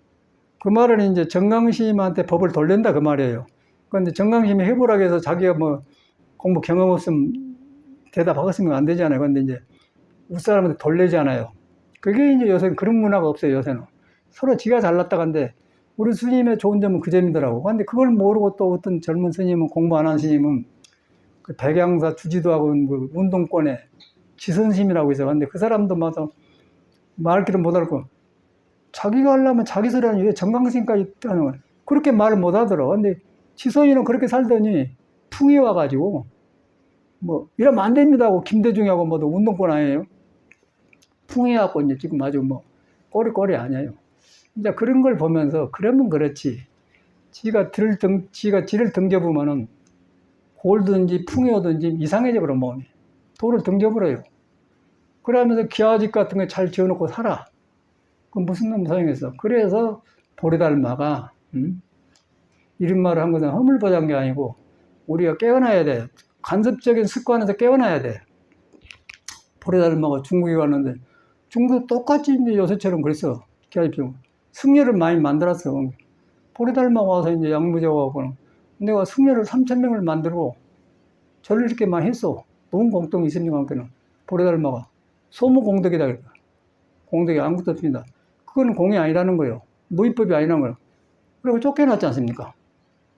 그 말은 이제 정강스님한테 법을 돌린다 그 말이에요. 그런데 정강스님이 해보라고 해서 자기가 뭐 공부 경험 없으면 대답하겠으면 안 되잖아요. 그런데 이제 윗사람한테 돌리잖아요. 그게 이제 요새는 그런 문화가 없어요, 요새는. 서로 지가 잘났다 간데, 우리 스님의 좋은 점은 그 점이더라고. 근데 그걸 모르고 또 어떤 젊은 스님은, 공부 안 한 스님은, 그 백양사 주지도하고 그 운동권에 지선심이라고 있어. 근데 그 사람도 맞아. 말귀를 못 알고, 자기가 하려면 자기 소리 하니 왜 정강스님까지 하는 거야. 그렇게 말을 못 하더라. 근데 지선이는 그렇게 살더니, 풍이 와가지고, 뭐, 이러면 안 됩니다 하고, 김대중하고 뭐도 운동권 아니에요. 풍해갖고 이제 지금 아주 뭐 꼬리꼬리 아니에요. 이제 그런 걸 보면서 그러면 그렇지. 지가 지를 등져보면은 골든지 풍해오든지 이상해져 버려 몸이. 돌을 등져버려요. 그러면서 기아집 같은 거 잘 지어놓고 살아. 그건 무슨 놈 소용있어. 그래서 보리달마가 이런 말을 한 것은 허물보장한 게 아니고 우리가 깨어나야 돼. 간섭적인 습관에서 깨어나야 돼. 보리달마가 중국에 갔는데 중국도 똑같이 이제 요새처럼 그랬어. 기아집중. 승려를 많이 만들었어. 보리달마가 와서 이제 양무제하고 내가 승려를 3,000명을 만들고 절을 이렇게 많이 했어. 뭔 공동이 있습니까? 함께는. 보리달마가. 소무공덕이다. 공덕이 아무것도 없습니다. 그건 공이 아니라는 거예요. 무위법이 아니라는 거예요. 그리고 쫓겨났지 않습니까?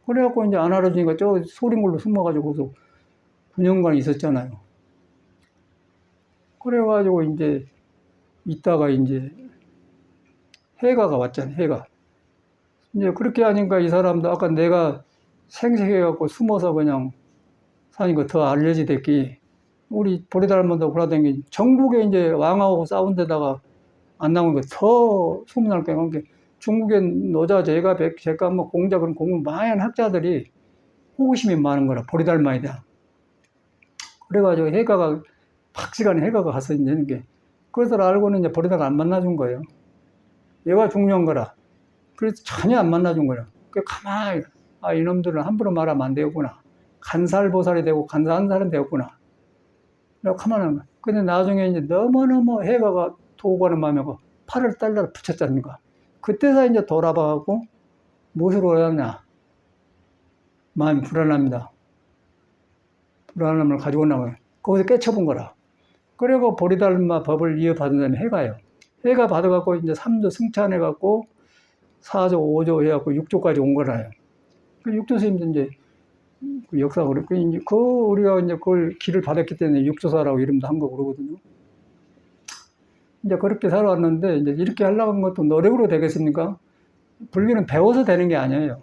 그래갖고 이제 안 알아주니까 저 소림굴로 숨어가지고 9년간 있었잖아요. 그래가지고 이제 있다가 이제 해가가 왔잖아요. 해가. 이제 그렇게 하니까 이 사람도 아까 내가 생색해갖고 숨어서 그냥 사는 거 더 알려지댔기. 우리 보리달마도 그러더니 전국에 이제 왕하고 싸운 데다가 안 나오는 거 더 소문날 게 많은 게 중국엔 노자, 제가, 제가 뭐 공자 그런 공부 많이 한 학자들이 호기심이 많은 거라 보리달마에 대한. 그래가지고 해가가 박시간에 해가가 가서 있는 게 그것을 알고는 이제 보리달마 안 만나준 거예요. 얘가 중요한 거라. 그래서 전혀 안 만나준 거예요. 그 가만히 이놈들은 함부로 말하면 안 되겠구나. 간살보살이 되고 간사한 사람이 되었구나. 내가 가만히 한 거야. 근데 나중에 이제 너무너무 해가가 도고 가는 마음이고 팔을 딸라 붙였지 않습니까? 그때서 이제 돌아봐갖고 무엇으로 오였냐. 마음이 불안합니다. 불안함을 가지고 나와요. 거기서 깨쳐본 거라. 그리고 보리달마 법을 이어받은 다음에 해가요. 해가 받아갖고 이제 3조 승천해갖고 4조, 5조 해갖고 6조까지 온 거라요. 그 6조 스님도 이제 그 역사가 그랬고, 이제 우리가 이제 그걸 길을 받았기 때문에 6조사라고 이름도 한 거고 그러거든요. 이제 그렇게 살아왔는데, 이제 이렇게 하려고 한 것도 노력으로 되겠습니까? 불교는 배워서 되는 게 아니에요.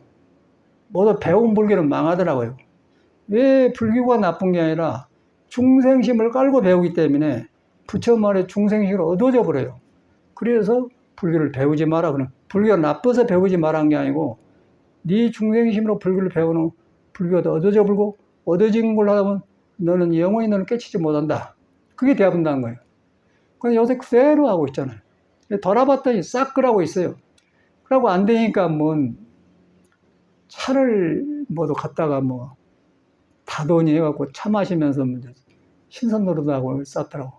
모두 배운 불교는 망하더라고요. 왜 불교가 나쁜 게 아니라 중생심을 깔고 배우기 때문에 부처 말에 중생심을 얻어져 버려요. 그래서 불교를 배우지 마라. 불교가 나빠서 배우지 말한 게 아니고 네 중생심으로 불교를 배우는 불교가 얻어져 불고 얻어진 걸로 하면 너는 영원히 너는 깨치지 못한다. 그게 대화분다는 거예요. 근데 요새 그대로 하고 있잖아요. 돌아봤더니 싹 그러고 있어요. 그러고 안 되니까 차를 모두 갖다가 다돈이 해갖고 차 마시면서 신선 노릇하고 쌌더라고.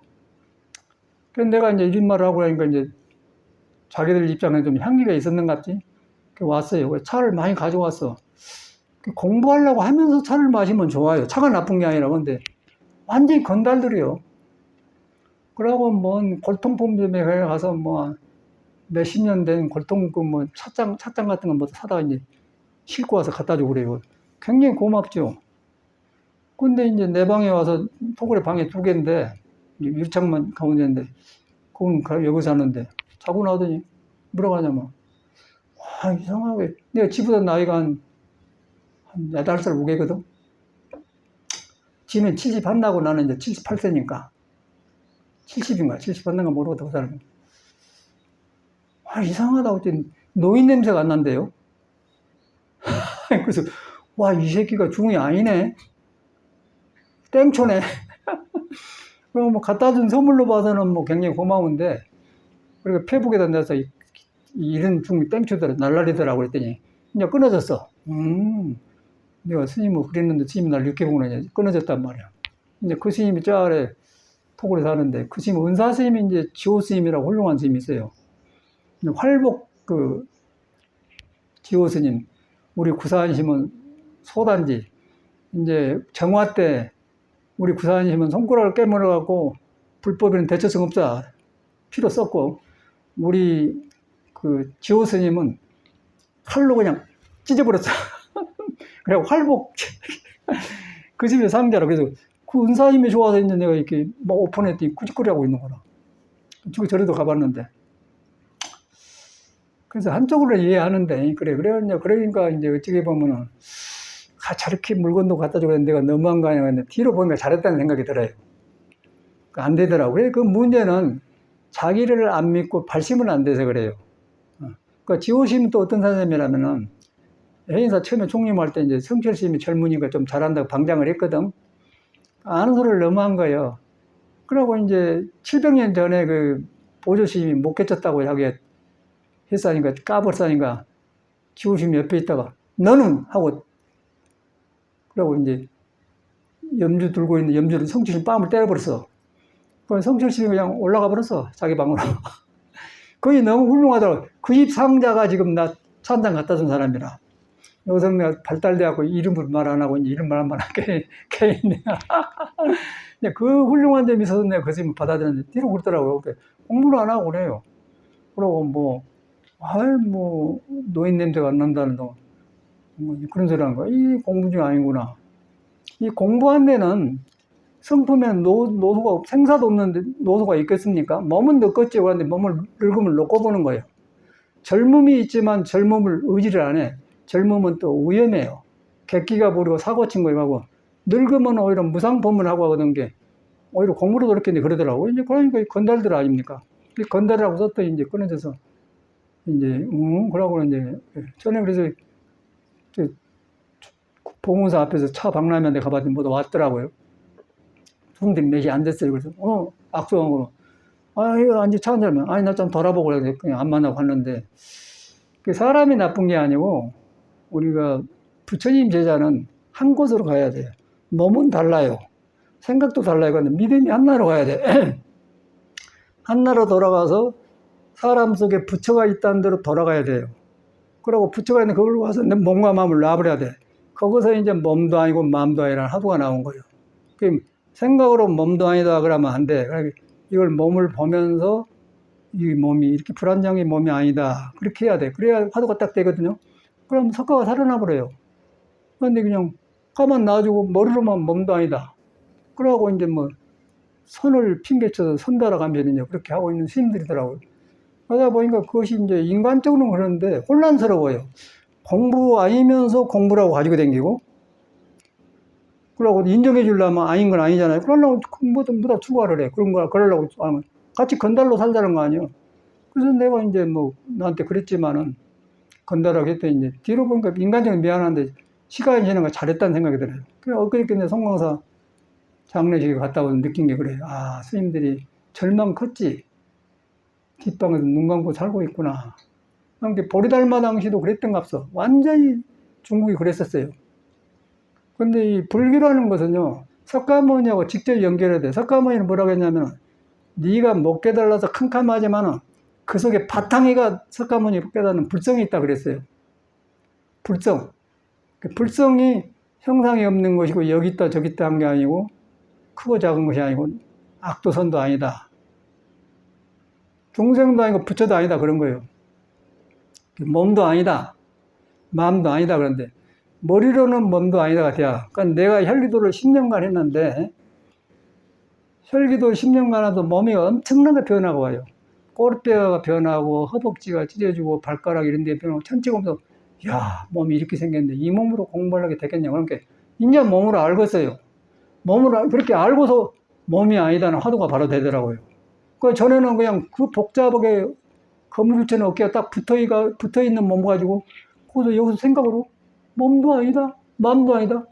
그래서 내가 이제 이런 말을 하고 하니까 이제 자기들 입장에 좀 향기가 있었는 것 같지? 왔어요. 차를 많이 가져왔어. 공부하려고 하면서 차를 마시면 좋아요. 차가 나쁜 게 아니라. 근데 완전히 건달들이요. 그러고 골통품점에 가서 몇십 년 된 골통품 찻잔 같은 거 사다가 이제 싣고 와서 갖다 주고 그래요. 굉장히 고맙죠. 근데 이제 내 방에 와서 토굴에 방에 2개인데 유창만 가운데인데 그건 여기 사는데 자고 나더니 뭐라고 하냐면 이상하게 내가 지보다 나이가 한 8살 우개거든. 지는 70 한다고 나는 이제 78세니까 70인가 70 한다가 모르겠다 그 사람이. 이상하다고 했더니 노인 냄새가 안 난대요. 그래서 이 새끼가 중이 아니네. 땡초네. 그럼 뭐 갖다 준 선물로 봐서는 뭐 굉장히 고마운데, 그리고 페북에다 내서 이런 중이 땡큐더라, 날라리더라고 그랬더니, 이제 끊어졌어. 내가 스님을 그랬는데 스님이 날 이렇게 보구나. 끊어졌단 말이야. 이제 그 스님이 저 아래 토굴에 사는데, 그 스님, 은사 스님이 이제 지호 스님이라고 훌륭한 스님이 있어요. 활복 지호 스님, 우리 구사하시면 소단지, 이제 정화 때 우리 구사하시면 손가락을 깨물어갖고 불법에는 대처성 없다. 피로 썼고, 우리 그 지호 스님은 칼로 그냥 찢어버렸어. 그래고 활복, 그 집에 상자라. 그래서 그 은사님이 좋아서 이제 내가 이렇게 막 오픈했더니 꾸짖꾸리 하고 있는 거라. 저리도 가봤는데. 그래서 한쪽으로 이해하는데, 그러니까 이제 어찌게 보면은, 저렇게 물건도 갖다 주고 내가 너무한 거 아니야. 근데 뒤로 보니까 잘했다는 생각이 들어요. 안 되더라고요. 그 문제는 자기를 안 믿고 발심은 안 돼서 그래요. 그러니까 지호심은 또 어떤 사람이라면은, 해인사 처음에 총림할 때 이제 성철심이 젊으니까 좀 잘한다고 방장을 했거든. 아는 소리를 너무 한 거예요. 그러고 이제 700년 전에 그 보조심이 못 깨쳤다고 자기 했으니까 까불싸니까 지호심이 옆에 있다가 너는 하고, 그러고 이제 염주 들고 있는 염주를 성철심 뺨을 때려버렸어. 그 성철심이 그냥 올라가 버렸어. 자기 방으로. 그게 너무 훌륭하더라고. 그 집 상자가 지금 나 찬장 갖다 준 사람이라. 여기서 내가 발달돼갖고 이름을 말 안 하고 이제 이름 말 안 하게 있네. 그 훌륭한 점이 있어서 내가 그 집을 받아들였는데 뒤로 그러더라고요. 공부를 안 하고 그래요. 그러고 뭐 노인 냄새가 안 난다는 거. 그런 소리 하는 거야. 이 공부 중이 아니구나. 이 공부한 데는 성품에는 노소가, 생사도 없는데 노소가 있겠습니까? 몸은 늙었지. 그런데 몸을 늙음을 놓고 보는 거예요. 젊음이 있지만 젊음을 의지를 안 해. 젊음은 또 위험해요. 객기가 부리고 사고 친 거예요. 하고 늙으면 오히려 무상법문을 하고 하던 게 오히려 공부로 그렇게 그러더라고요. 이제 그러니까 건달들 아닙니까? 건달이라고 썼더니 이제 끊어져서 이제 그러고 이제 전에 그래서 봉은사 앞에서 차 박람회한테 가봤더니 모두 왔더라고요. 손들이 몇이 안 됐어요. 그래서 악수하고 이거 앉아 차 한잔하면 나 좀 돌아보고 그래서 그냥 안 만나고 갔는데, 사람이 나쁜 게 아니고 우리가 부처님 제자는 한 곳으로 가야 돼요. 몸은 달라요. 생각도 달라요. 근데 믿음이 하나로 가야 돼. 하나로 돌아가서 사람 속에 부처가 있다는 대로 돌아가야 돼요. 그러고 부처가 있는 그걸 와서 내 몸과 마음을 놔버려야 돼. 거기서 이제 몸도 아니고 마음도 아니라는 화두가 나온 거예요. 생각으로 몸도 아니다 그러면 안 돼. 이걸 몸을 보면서 이 몸이 이렇게 불안정한 몸이 아니다. 그렇게 해야 돼. 그래야 화두가 딱 되거든요. 그럼 석가가 살아나 버려요. 그런데 그냥 가만 놔주고 머리로만 몸도 아니다. 그러고 이제 뭐 선을 핑계쳐서 선달아 가면서 이제 그렇게 하고 있는 스님들이더라고요. 그러다 보니까 그것이 이제 인간적으로는 그러는데 혼란스러워요. 공부 아니면서 공부라고 가지고 다니고, 그러고 인정해 주려면 아닌 건 아니잖아요. 그러려고 뭐다 추구하려 해. 그러려고 하면 같이 건달로 살자는 거 아니에요. 그래서 내가 이제 뭐 나한테 그랬지만은 건달하고 했더니 이제 뒤로 보니까 인간적으로 미안한데 시간이 지나가 잘했다는 생각이 들어요. 엊그저께 이제 송광사 장례식에 갔다 오서 느낀 게 그래요. 스님들이 절망 컸지. 뒷방에서 눈 감고 살고 있구나. 보리달마 당시도 그랬던갑서. 완전히 중국이 그랬었어요. 근데 이 불교라는 것은요, 석가모니하고 직접 연결해야 돼. 석가모니는 뭐라고 했냐면, 네가 못 깨달아서 캄캄하지만은 그 속에 바탕이가 석가모니 깨닫는 불성이 있다 그랬어요. 불성. 그 불성이 형상이 없는 것이고 여기 있다 저기 있다 한 게 아니고 크고 작은 것이 아니고 악도 선도 아니다. 중생도 아니고 부처도 아니다 그런 거예요. 몸도 아니다. 마음도 아니다 그런데 머리로는 몸도 아니다 같아요. 그러니까 내가 혈기도를 10년간 했는데 혈기도 10년간 해도 몸이 엄청나게 변하고 와요. 꼬리뼈가 변하고 허벅지가 찢어지고 발가락 이런 데 변하고 천체 보면서 야 몸이 이렇게 생겼는데 이 몸으로 공부를 하게 되겠냐. 그러니까 이제 몸으로 알겠어요. 몸으로 그렇게 알고서 몸이 아니다는 화두가 바로 되더라고요. 그 전에는 그냥 그 복잡하게 거물처럼 어깨가 딱 붙어있는 몸 가지고 거기서 여기서 생각으로 몸도 아니다 마음도 아니다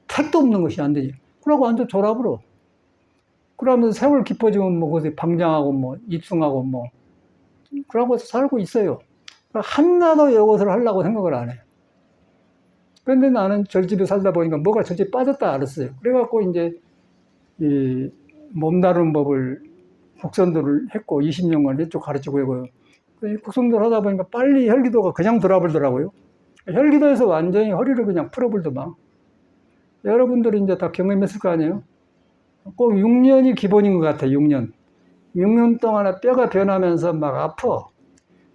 택도 없는 것이 안 되지. 그러고 완전 졸아버려. 그러면서 세월 깊어지면 뭐, 거기서 방장하고 뭐, 입승하고 뭐, 그러고 살고 있어요. 하나도 이것을 하려고 생각을 안 해요. 근데 나는 절집에 살다 보니까 뭐가 절집에 빠졌다 알았어요. 그래갖고 이제, 이, 몸 다루는 법을 국선도를 했고, 20년간 이쪽 가르치고 있고요. 국선도를 하다 보니까 빨리 혈기도가 그냥 돌아버리더라고요. 혈기도에서 완전히 허리를 그냥 풀어버리더만. 여러분들이 이제 다 경험했을 거 아니에요? 꼭 6년이 기본인 것 같아요, 6년. 6년 동안에 뼈가 변하면서 막 아파.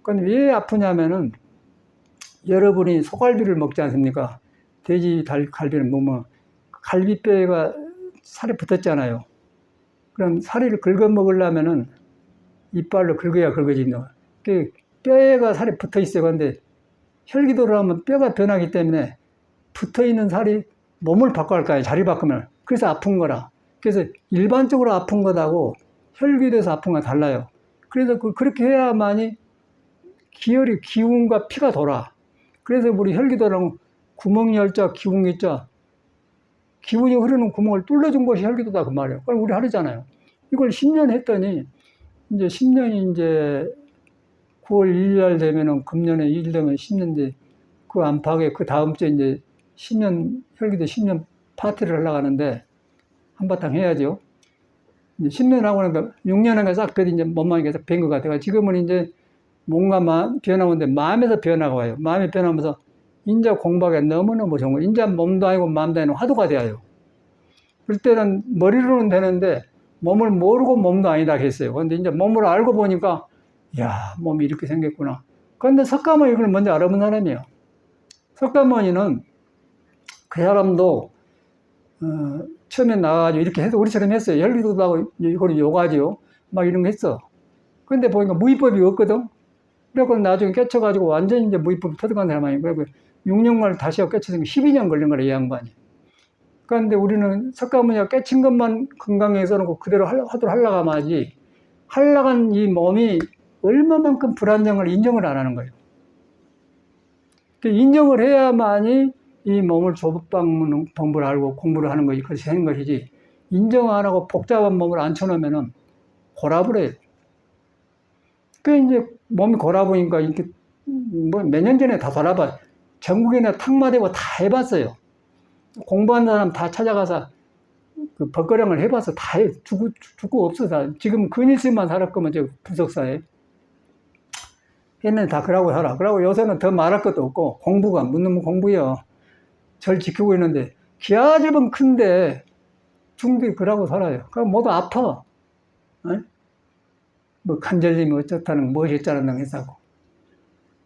그건 왜 아프냐면은, 여러분이 소갈비를 먹지 않습니까? 돼지 갈비를 먹으면, 갈비뼈가 살에 붙었잖아요. 그럼 살을 긁어 먹으려면은, 이빨로 긁어야 긁어집니다. 그 뼈가 살에 붙어 있어요. 근데 혈기도를 하면 뼈가 변하기 때문에 붙어 있는 살이 몸을 바꿔야 할까요? 자리 바꾸면. 그래서 아픈 거라. 그래서 일반적으로 아픈 것하고 혈기도에서 아픈 건 달라요. 그래서 그렇게 해야만이 기운과 피가 돌아. 그래서 우리 혈기도랑 구멍열자, 기운기자, 기운이 흐르는 구멍을 뚫어준 것이 혈기도다 그 말이에요. 그걸 우리 하잖아요. 이걸 10년 했더니 이제 10년이 이제 9월 1일 되면은 금년에 2일 되면 10년인데 그 안팎에 그 다음 주에 이제 10년 혈기도 10년 파티를 하려고 하는데 한바탕 해야죠. 이제 10년 하고 나니까 6년인가 싹 펴도 이제 몸만 계속 뵌 것 같아요. 지금은 이제 뭔가 변화오는데 마음에서 변화가 와요. 마음이 변하면서 인자 공부하기가 너무너무 좋은 거예요. 인자 몸도 아니고 마음도 아니고 화두가 돼요. 그럴 때는 머리로는 되는데 몸을 모르고 몸도 아니다 했어요. 근데 이제 몸을 알고 보니까 야, 몸이 이렇게 생겼구나. 그런데 석가모니 이걸 먼저 알아본 사람이에요. 석가모니는 그 사람도 처음에 나와가지고 이렇게 해서 우리처럼 했어요. 혈기도도 하고 이걸 요가지요. 막 이런 거 했어. 근데 보니까 무위법이 없거든. 그래서 나중에 깨쳐가지고 완전히 이제 무위법이 터득한 사람이 그래고 6년간을 다시 깨쳐서 12년 걸린 거라 이 양반이. 그런데 우리는 석가모니가 깨친 것만 건강에 써놓고 그대로 하도록 하려고 하지 하려고 한 이 몸이 얼마만큼 불안정을 인정을 안 하는 거예요. 인정을 해야만이 이 몸을 조법방문 방법을 알고 공부를 하는 것이 그렇게 되는 것이지 인정 안 하고 복잡한 몸을 앉혀놓으면은 골아버려요. 그 이제 몸이 골아보니까 이렇게 뭐 몇 년 전에 다 돌아봐 전국에나 탁마대고 다 해봤어요. 공부한 사람 다 찾아가서 그 법거량을 해봐서 다 해. 죽고 없어. 다. 지금 근일승만 살았거면 저 부석사에. 옛날에 다 그러고 살아. 그러고 요새는 더 말할 것도 없고 공부가 묻는 공부요. 절 지키고 있는데 기아집은 큰데 중들이 그러고 살아요. 그럼 모두 아파. 어? 뭐 관절님이 어쩌다는 무엇이 했자는 했다고.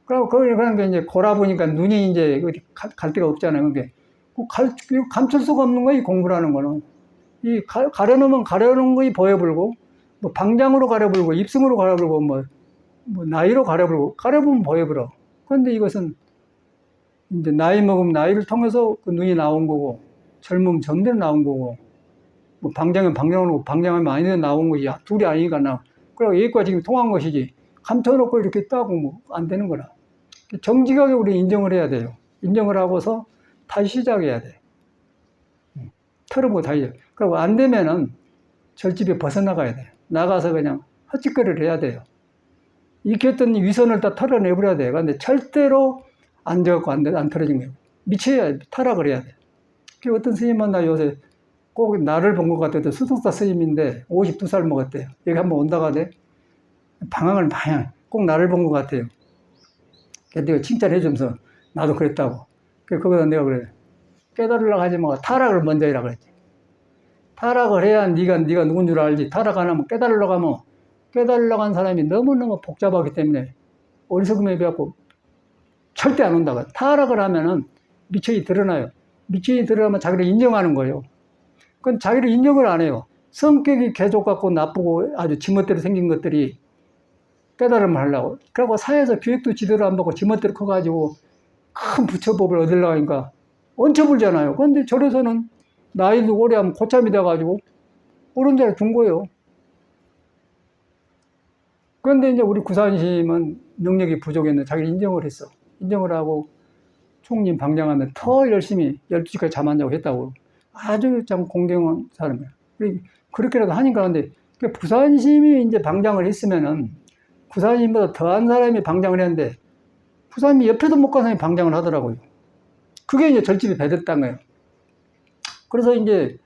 그러고 그런 게 이제 골아보니까 눈이 이제 어디 갈 데가 없잖아요. 그게 감출 수가 없는 거야, 이 공부라는 거는. 가려놓으면 가려놓은 거이 보여불고, 뭐 방장으로 가려불고, 입승으로 가려불고, 뭐 나이로 가려불고, 가려보면 보여불어. 그런데 이것은 이제 나이 먹으면 나이를 통해서 그 눈이 나온 거고, 젊으면 젊대로 나온 거고, 뭐 방장은 방장으로, 방장하면 아니면 나온 것이 둘이 아니니까 그리고 여기까지 지금 통한 것이지, 감춰놓고 이렇게 따고 뭐 안 되는 거라. 정직하게 우리 인정을 해야 돼요. 인정을 하고서 다시 시작해야 돼. 털어보고 다시. 그리고 안 되면은 절집에 벗어나가야 돼. 나가서 그냥 헛짓거리를 해야 돼요. 익혔던 위선을 다 털어내버려야 돼요. 근데 절대로 안 돼갖고 안 털어진 거예요. 미쳐야 타락을 해야 돼. 그 어떤 스님은 나 요새 꼭 나를 본 것 같아도 수석사 스님인데 52살 먹었대요. 여기 한번 온다가 돼. 방황을 많이 꼭 나를 본 것 같아요. 내가 칭찬해주면서 나도 그랬다고. 거기다 내가 그래. 깨달으려고 하지 마. 타락을 먼저 해라 그랬지. 타락을 해야 네가 누군 줄 알지. 타락 안 하면 깨달으려고 하면 깨달으려고 한 사람이 너무너무 복잡하기 때문에 어리석음에 비하고 절대 안 온다고. 타락을 하면은 미천이 드러나요. 미천이 드러나면 자기를 인정하는 거예요. 그건 자기를 인정을 안 해요. 성격이 개족 같고 나쁘고 아주 지멋대로 생긴 것들이 깨달음을 하려고. 그리고 사회에서 교육도 제대로 안 받고 지멋대로 커가지고 큰 부처법을 얻으려고 하니까 얹혀불잖아요. 그런데 저래서는 나이도 오래 하면 고참이 돼가지고 옳은 자를 준 거예요. 그런데 이제 우리 구산심은 능력이 부족했는데 자기를 인정을 했어. 인정을 하고 총림 방장하면 더 열심히 12시까지 잠 안 자고 했다고. 아주 참 공경한 사람이에요. 그렇게라도 하니까. 근데 부산심이 이제 방장을 했으면은 부산심보다 더한 사람이 방장을 했는데 부산이 옆에도 못 간 사람이 방장을 하더라고요. 그게 이제 절집이 배됐단 거예요. 그래서 이제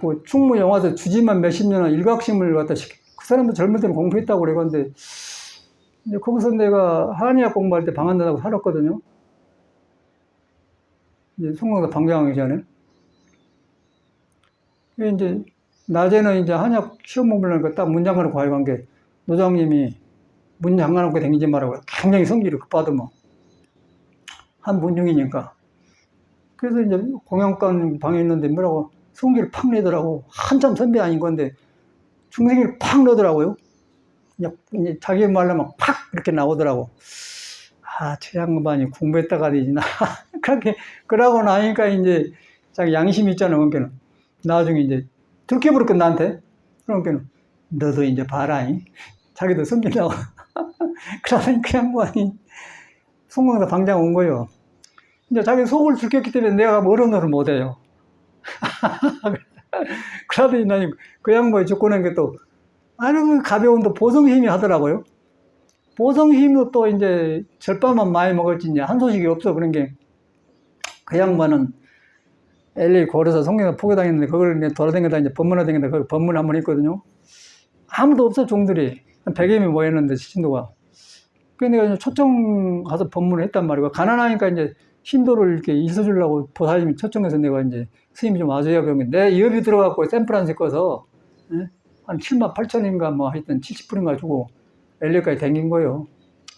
뭐 충무 영화에서 주지만 몇십 년은 일각심을 갖다 그 사람도 젊을 때는 공부했다고 그래. 근데 이제 거기서 내가 한의학 공부할 때 방한다고 살았거든요. 이제 송강사 방장하기 전에. 이제 낮에는 이제 한의학 시험 보려니까 딱 문장관을 과외한 게 노장님이 문 잠가놓고 다니지 말라고 굉장히 성질이 급하더만. 한 문중이니까. 그래서 이제 공양관 방에 있는데 뭐라고 성질을 팍 내더라고. 한참 선배 아닌 건데 중생기를 팍 넣더라고요. 그냥 자기 말로 막 팍 이렇게 나오더라고. 아, 저 양반이 공부했다가 되지나. 그렇게, 그러고 나니까 이제 자기 양심이 있잖아, 그러니까 나중에 이제 들켜버렸거 나한테. 그러니까 너도 이제 봐라. 자기도 성질 나고. 그러더니 그 양반이 송강사 방장 온 거예요. 이제 자기 속을 들켰기 때문에 내가 어른으로 못해요. 그러더니 나는 그 양반이 죽고 난 게 또, 아주 가벼운 또 보성힘이 하더라고요. 보성힘도 또 이제 절밥만 많이 먹었지, 이제 한 소식이 없어. 그런 게, 그 양반은 LA 고려사 송강사 포교당했는데, 그걸 이제 돌아다니다 이제 법문을 다녔는데, 거기 법문 한번 했거든요. 아무도 없어, 종들이. 한 100명이 모였는데, 신도가. 그래서 내가 초청 가서 법문을 했단 말이고, 가난하니까 이제 신도를 이렇게 있어주려고 보살님이 초청해서 내가 이제 스님이 좀 와줘야 그러면 내 여비 들어갖고 샌프란시스코에서 한 7만 8천인가 뭐 하여튼 70불인가 주고 LA까지 댕긴 거예요.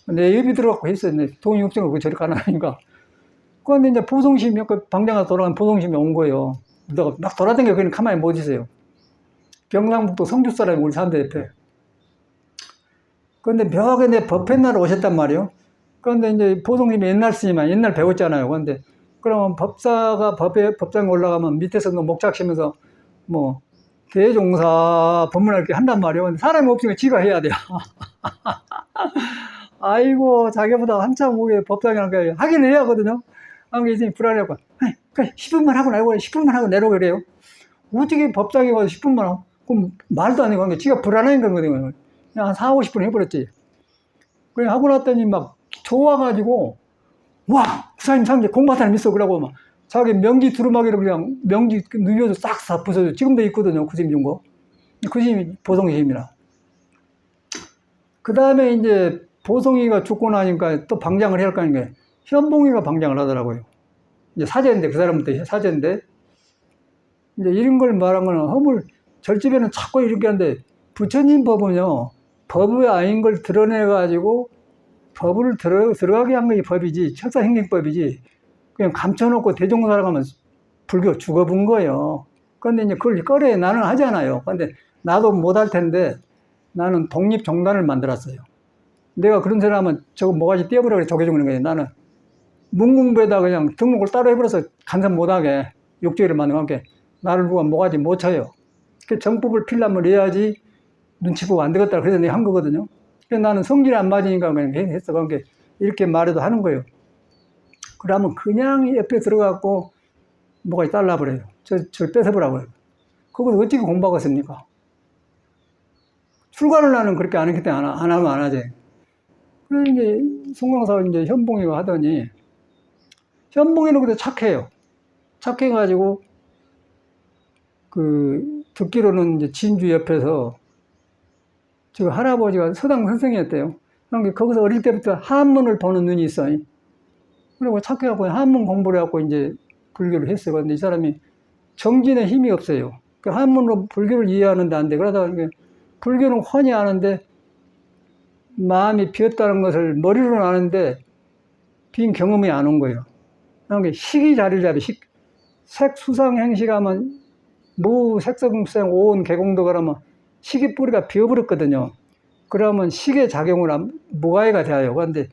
내 여비 들어갖고 했어요. 내 돈이 없으니까 그 저리 가난하니까. 그런데 이제 보성심이, 그 방장가 돌아간 보성심이 온 거예요. 내가 막 돌아다니까 그냥 가만히 못 있어요. 경상북도 성주 사람이 우리 산대 옆에. 그런데 묘하게 내 법회날 오셨단 말이에요. 그런데 이제 보성님이 옛날 스님만 옛날 배웠잖아요. 그런데 그러면 법사가 법장에 올라가면 밑에서 목작시면서 뭐 대종사 법문할 게 한단 말이에요. 근데 사람이 없으니까 지가 해야 돼요. 아이고, 자기보다 한참 후에 법장이라는 게 하긴 해야 하거든요. 하는 게 불안해갖고, 그래, 10분만 하고 나오고 10분만 하고 내려고 그래요. 어떻게 법장이 와서 10분만 하고, 그럼 말도 안 되고 한 게 지가 불안하니까 거든요. 그냥 한 4, 50분 해버렸지. 그래, 하고 났더니 막 좋아가지고, 와, 부사님 상제 공부한 사람 있어. 그러고 막 자기 명지 두루마기를 그냥 명지 누벼서 싹 다 부숴줘. 지금도 있거든요. 그 스님 준 거. 그 스님이 보성심이라. 그 다음에 이제 보성이가 죽고 나니까 또 방장을 해야 할 거 아닌가. 현봉이가 방장을 하더라고요. 이제 사제인데, 그 사람부터 사제인데, 이제 이런 걸 말한 거는 허물, 절집에는 자꾸 이렇게 하는데, 부처님 법은요, 법이 아닌 걸 드러내가지고, 법을 들어가게 한 게 법이지, 철사행정법이지, 그냥 감춰놓고 대종사라고 하면 불교 죽어본 거예요. 그런데 이제 그걸 꺼내 나는 하잖아요. 그런데 나도 못할 텐데, 나는 독립종단을 만들었어요. 내가 그런 소리 하면 저거 모가지 떼어버려 그래, 조개종는 거예요. 나는 문공부에다 그냥 등록을 따로 해버려서 간섭 못하게 욕조를 만들어 놓게 나를 누가 모가지 못 쳐요. 그 정법을 필라면 해야지 눈치 보고 안 되겠다. 그래서 내가 한 거거든요. 그래서 나는 성질이 안 맞으니까 그냥 했어. 그러니까 이렇게 말해도 하는 거예요. 그러면 그냥 옆에 들어가고 모가지 잘라버려요. 저 뺏어보라고요. 그걸 어떻게 공부하겠습니까? 출가를 나는 그렇게 안 했기 때문에 안 하면 안 하지. 그래서 이제 송강사 이제 현봉이가 하더니 현봉이는 그래도 착해요. 착해가지고 그 듣기로는 이제 진주 옆에서 저 할아버지가 서당 선생이었대요. 그러니까 거기서 어릴 때부터 한문을 보는 눈이 있어. 그리고 착해갖고 한문 공부를 해갖고 이제 불교를 했어요. 그런데 이 사람이 정진에 힘이 없어요. 그 한문으로 불교를 이해하는데 안 돼. 그러다가 불교는 훤히 아는데 마음이 비었다는 것을 머리로는 아는데 빈 경험이 안 온 거예요. 그러니까 식이 자리를 잡이 색수상행식하면 무색성생 오온 개공도 그러면 식이 뿌리가 비어버렸거든요. 그러면 식의 작용을 무가해가 돼요. 그런데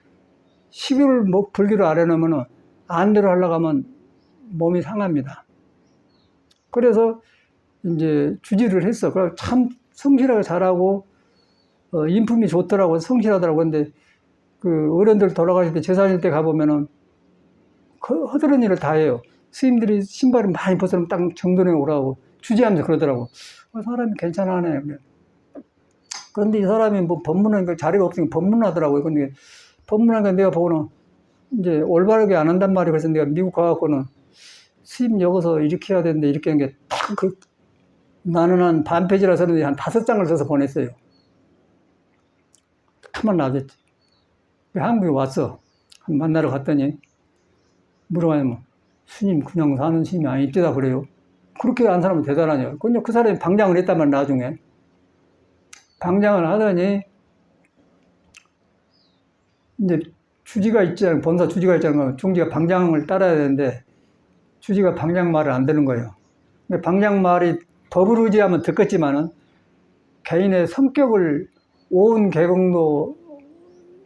식을 불교를 알아놓으면 안대로 하려고 하면 몸이 상합니다. 그래서 이제 주지를 했어. 그래서 참 성실하게 잘하고 인품이 좋더라고, 성실하더라고. 근데 그 어른들 돌아가실 때 제사질 때 가보면은 허드렛 일을 다 해요. 스님들이 신발을 많이 벗으면 딱 정돈해 오라고 주지하면서 그러더라고. 사람이 괜찮아네. 그런데 이 사람이 뭐 법문하니까 자리가 없으니까 법문하더라고요. 근데 법문하니까 내가 보고는 이제 올바르게 안 한단 말이에요. 그래서 내가 미국 가갖고는 스님 여기서 이렇게 해야 되는데 이렇게 하는 게 딱 나는 한 반 페이지라 썼는데 한 5장을 써서 보냈어요. 가만 놔뒀지. 한국에 왔어. 만나러 갔더니 물어봐야면 스님 그냥 사는 스님이 아니었다 그래요. 그렇게 한 사람은 대단하냐. 근데 그 사람이 방장을 했다만 나중에 방장을 하더니 이제 주지가 있잖아요. 본사 주지가 있잖아요. 중지가 방장을 따라야 되는데 주지가 방장 말을 안 듣는 거예요. 방장 말이 법을 의지하면 듣겠지만은 개인의 성격을 온 개공도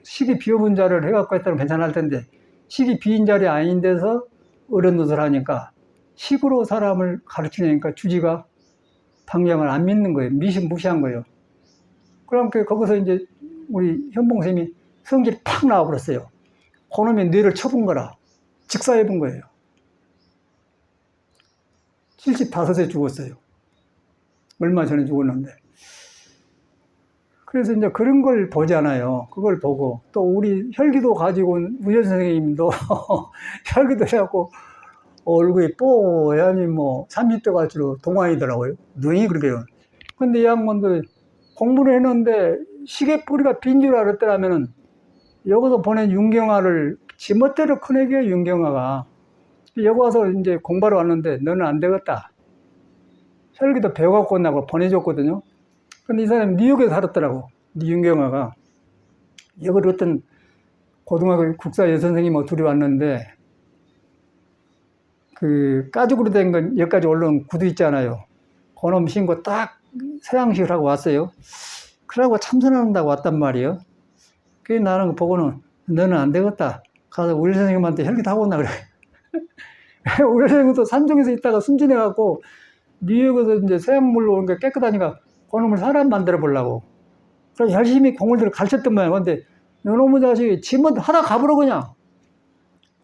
식이 비어본 자를 해갖고 했다면 괜찮을 텐데 식이 비인 자리 아닌 데서 어른 노릇을 하니까 식으로 사람을 가르치니까 주지가 방장을 안 믿는 거예요. 무시한 거예요. 그러니까 거기서 이제 우리 현봉쌤이 성질이 팍 나와버렸어요. 그놈이 뇌를 쳐본 거라. 직사해본 거예요. 75세 죽었어요. 얼마 전에 죽었는데. 그래서 이제 그런 걸 보잖아요. 그걸 보고 또 우리 혈기도 가지고 온 우현 선생님도 혈기도 해갖고 얼굴이 뽀얗니 뭐 30대 갈수록 동안이더라고요. 눈이 그렇게요. 근데 이 양반도 공부를 했는데 시계 뿌리가 빈 줄 알았더라면은 여기서 보낸 윤경아를 지멋대로 커내게 윤경아가 여기 와서 이제 공부하러 왔는데 너는 안 되겠다. 혈기도 배워갖고 온다고 보내줬거든요. 근데 이 사람이 뉴욕에 살았더라고. 윤경아가. 여기 어떤 고등학교 국사 여선생님하고 둘이 왔는데 그 가죽으로 된 건 여기까지 올라온 구두 있잖아요. 그놈 신고 딱 서양식을 하고 왔어요. 그러고 참선한다고 왔단 말이에요. 그래서 나는 보고는 너는 안 되겠다. 가서 우리 선생님한테 혈기 타고 온다 그래. 우리 선생님도 산중에서 있다가 순진해갖고 뉴욕에서 이제 서양물로 온 게 깨끗하니까 그놈을 사람 만들어 보려고. 그래서 열심히 공을 들여 가르쳤던 모양이야. 근데 요놈의 자식이 지문 하다 가버려 그냥.